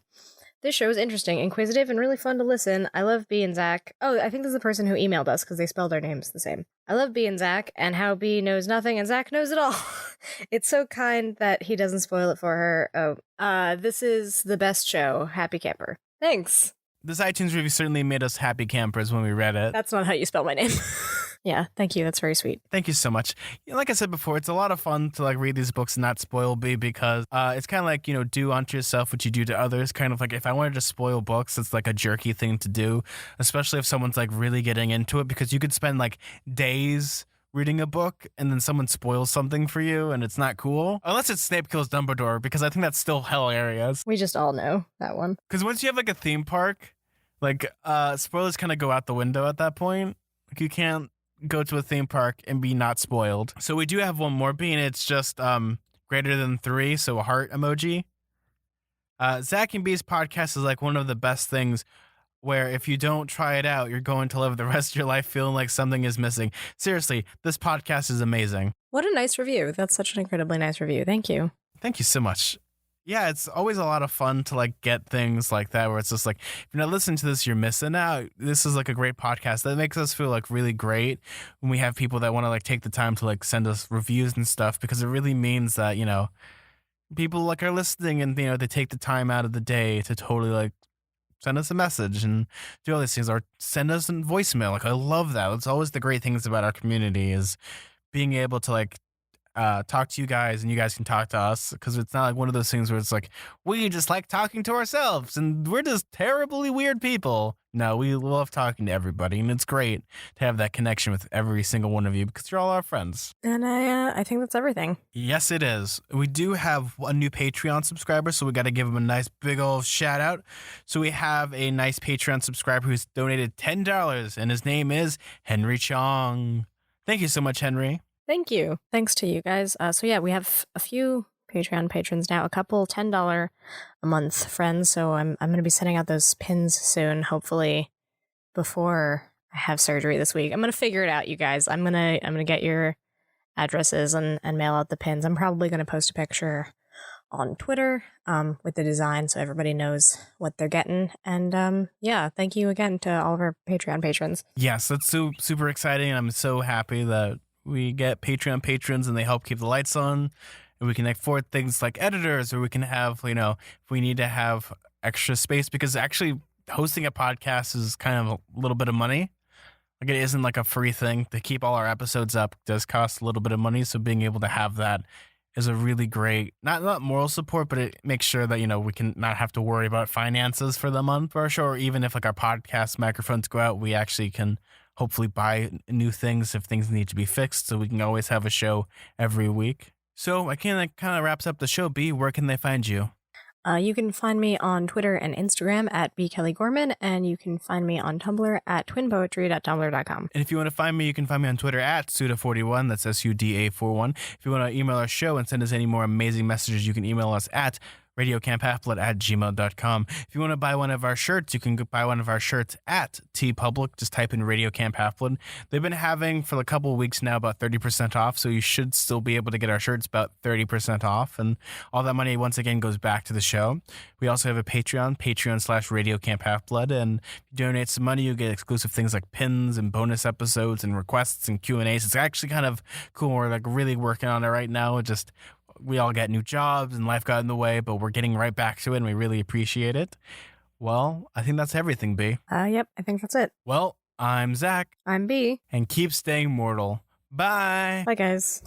This show is interesting, inquisitive, and really fun to listen. I love B and Zach. Oh, I think this is the person who emailed us because they spelled our names the same. I love B and Zach, and how B knows nothing and Zach knows it all. It's so kind that he doesn't spoil it for her. Oh, this is the best show. Happy Camper. Thanks. This iTunes review certainly made us happy campers when we read it. That's not how you spell my name. Yeah, thank you. That's very sweet. Thank you so much. Like I said before, it's a lot of fun to like read these books and not spoil B, because it's kind of like, you know, do unto yourself what you do to others. Kind of like if I wanted to spoil books, it's like a jerky thing to do, especially if someone's like really getting into it, because you could spend like days reading a book and then someone spoils something for you and it's not cool. Unless it's Snape kills Dumbledore, because I think that's still hilarious. We just all know that one. Because once you have like a theme park, like spoilers kind of go out the window at that point. Like you can't go to a theme park and be not spoiled. So we do have one more, being it's just greater than 3, so a heart emoji. Zack and B's podcast is like one of the best things, where if you don't try it out, you're going to live the rest of your life feeling like something is missing. Seriously, this podcast is amazing. What a nice review. That's such an incredibly nice review. Thank you. Thank you so much. Yeah, it's always a lot of fun to like get things like that where it's just like, if you're not listening to this, you're missing out. This is like a great podcast that makes us feel like really great when we have people that want to like take the time to like send us reviews and stuff, because it really means that, you know, people like are listening and, you know, they take the time out of the day to totally like send us a message and do all these things, or send us a voicemail. Like, I love that. It's always the great things about our community is being able to like talk to you guys and you guys can talk to us, because it's not like one of those things where it's like we just like talking to ourselves and we're just terribly weird people. No, we love talking to everybody, and it's great to have that connection with every single one of you because you're all our friends. And I think that's everything. Yes, it is. We do have a new Patreon subscriber, so we got to give him a nice big old shout out. So we have a nice Patreon subscriber who's donated $10, and his name is Henry Chong. Thank you so much, Henry. Thank you. Thanks to you guys. So yeah, we have a few Patreon patrons now, a couple $10 a month friends. So I'm going to be sending out those pins soon, hopefully before I have surgery this week. I'm going to figure it out, you guys. I'm going to get your addresses and mail out the pins. I'm probably going to post a picture on Twitter with the design so everybody knows what they're getting. And yeah, thank you again to all of our Patreon patrons. Yes, that's super exciting. I'm so happy that we get Patreon patrons and they help keep the lights on. And we can afford things like editors, or we can have, if we need to have extra space, because actually hosting a podcast is kind of a little bit of money. Like, it isn't like a free thing. To keep all our episodes up does cost a little bit of money. So being able to have that is a really great, not moral support, but it makes sure that, we can not have to worry about finances for the month for our show. Or even if like our podcast microphones go out, we actually can hopefully buy new things if things need to be fixed. So we can always have a show every week. So I kind of wraps up the show. B, where can they find you? You can find me on Twitter and Instagram at bkellygorman, and you can find me on Tumblr at twinpoetry.tumblr.com. And if you want to find me, you can find me on Twitter at Suda41. That's SUDA41. If you want to email our show and send us any more amazing messages, you can email us at radiocamphalfblood@gmail.com. If you want to buy one of our shirts, you can buy one of our shirts at TeePublic. Just type in Radio Camp Half-Blood. They've been having for a couple of weeks now about 30% off, so you should still be able to get our shirts about 30% off. And all that money, once again, goes back to the show. We also have a Patreon/Radio Camp Half-Blood. And if you donate some money, you get exclusive things like pins and bonus episodes and requests and Q&As. It's actually kind of cool. We're like really working on it right now. We all got new jobs and life got in the way, but we're getting right back to it and we really appreciate it. Well, I think that's everything, B. Yep, I think that's it. Well, I'm Zach. I'm B. And keep staying mortal. Bye. Bye, guys.